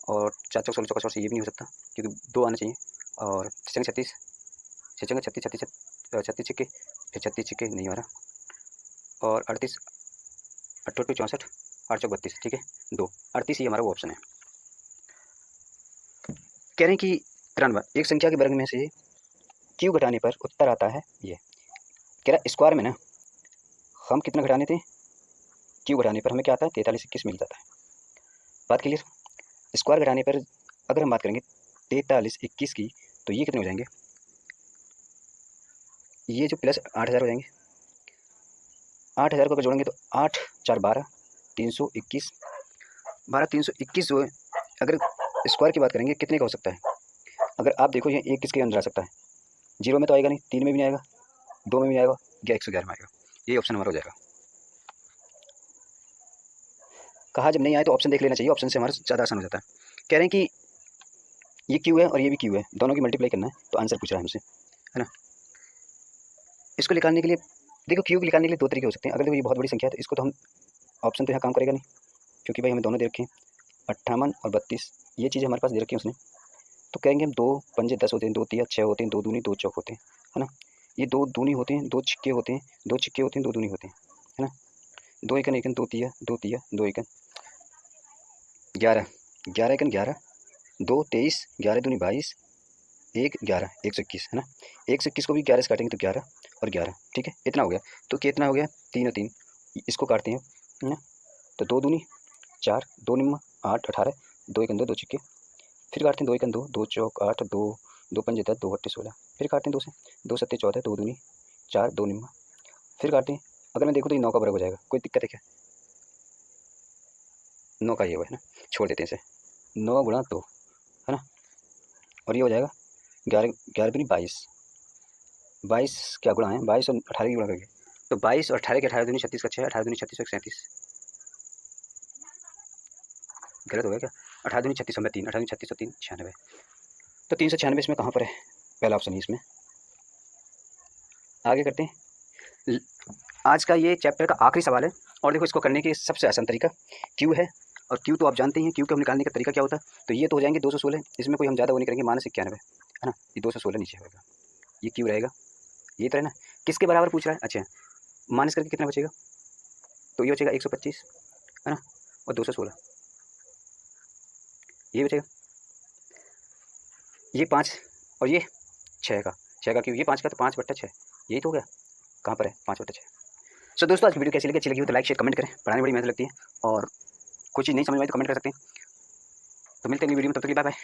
और 4 चौक 16 चौका 16 ये भी नहीं हो सकता क्योंकि 2 आना चाहिए, और 36 छः 36 36 36 छिक्के, फिर 36 छिक्के नहीं हो रहा, और 38 अट्ठो 64 8 चौक 32, ठीक है 2 38 ही हमारा वो ऑप्शन है। कह रहे हैं कि 93 एक संख्या के वर्ग में से क्यू घटाने पर उत्तर आता है ये। कह रहा स्क्वायर में ना हम कितना घटाने थे, क्यू घटाने पर हमें क्या आता है 43 21 मिल जाता है। बात क्लियर। स्क्वायर घटाने पर अगर हम बात करेंगे 43 21 की तो ये कितने हो जाएंगे, ये जो प्लस 8000 हो जाएंगे, 8000 को अगर जोड़ेंगे तो 8 4 12 321, 12 321 जो है अगर स्क्वायर की बात करेंगे कितने का हो सकता है। अगर आप देखो ये एक किसके अंदर आ सकता है, 0 में तो आएगा नहीं, 3 में भी नहीं आएगा, 2 में भी नहीं आएगा, या 111 में आएगा, ये ऑप्शन हमारा हो जाएगा। कहा जब नहीं आए तो ऑप्शन देख लेना चाहिए, ऑप्शन से हमारा ज़्यादा आसान हो जाता है। कह रहे हैं कि ये क्यू है और ये भी क्यू है, दोनों की मल्टीप्लाई करना है तो आंसर पूछ रहा है हमसे, है ना। इसको निकालने के लिए देखो क्यू को निकालने के लिए 2 तरीके हो सकते हैं। अगर देखो ये बहुत बड़ी संख्या है तो इसको तो हम ऑप्शन तो यहाँ काम करेगा नहीं क्योंकि भाई हमें दोनों दे रखे हैं 58 और 32, ये चीज़ हमारे पास दे रखी है उसने, तो कहेंगे हम 2 पंजे 10 होते हैं, 2 तिया 6 होते हैं, 2 दूनी 2 चौक होते हैं, है ना। ये 2 दूनी होते हैं, 2 छिक्के होते हैं, 2 छिक्के होते हैं, 2 दूनी होते हैं, है ना। 2 एकन एकन 2 तिया 2 तिया 2 एकन 11 11 एकन 11 2 23 11 दूनी 22 1 11 121, है ना। 121 को भी 11 से काटेंगे तो 11 और 11, ठीक है इतना हो गया। तो कितना हो गया 3 और 3, इसको काटते हैं, है ना। तो 2 दूनी 4 2 निम्मा 8 18 2 एकन 2 2 छिक्के, फिर काटते हैं 2 एकन 2 2 चौक 8 2 2 पंजे 10 2 अट्ठे 16, फिर काटते हैं 2 से 2 सत्ते 14 2 दूनी 4 2 निम्मा, फिर काटते हैं। अगर मैं देखूँ तो ये 9 का बराबर हो जाएगा, कोई दिक्कत है क्या, 9 का ये हुआ है ना, छोड़ देते हैं इसे, 9 गुणा 2, है ना, और ये हो जाएगा 11 11 दूनी 22 22 क्या गुणा है 22 और 18 की गुणा करके, तो 22 और 18 के 18 दूनी 36 का 6 18 दूनी 36 और 37, गलत हो गया क्या, 18 दूनी 36 में 3 18 दूनी 36 और 3 96, तो 396 इसमें कहाँ पर है, पहला ऑप्शन है इसमें। आगे करते हैं, आज का ये चैप्टर का आखिरी सवाल है, और देखो इसको करने की सबसे आसान तरीका क्यू है, और क्यू तो आप जानते हैं क्यू को हम निकालने का तरीका क्या होता है, तो ये तो हो जाएंगे 216, इसमें कोई हम ज़्यादा वो नहीं करेंगे, -91, है ना, ये 216 नीचे होगा, ये क्यू रहेगा, ये तो है ना। किसके बराबर पूछ रहा है, अच्छा माइनस करके कितना बचेगा, तो ये बचेगा 125, है ना, और 216 ये बचेगा, ये 5 और ये 6 का, 6 का क्यूब, ये 5 का, तो 5/6 यही तो हो गया। कहाँ पर है 5/6। सो दोस्तों आज की वीडियो कैसी लगी, अच्छी लगी हो तो लाइक शेयर कमेंट करें, पढ़ाने में बड़ी मेहनत लगती है और कोई चीज़ नहीं समझ में आई तो कमेंट कर सकते हैं। तो मिलते हैं अगली वीडियो में, तब तक के लिए बाय बाय।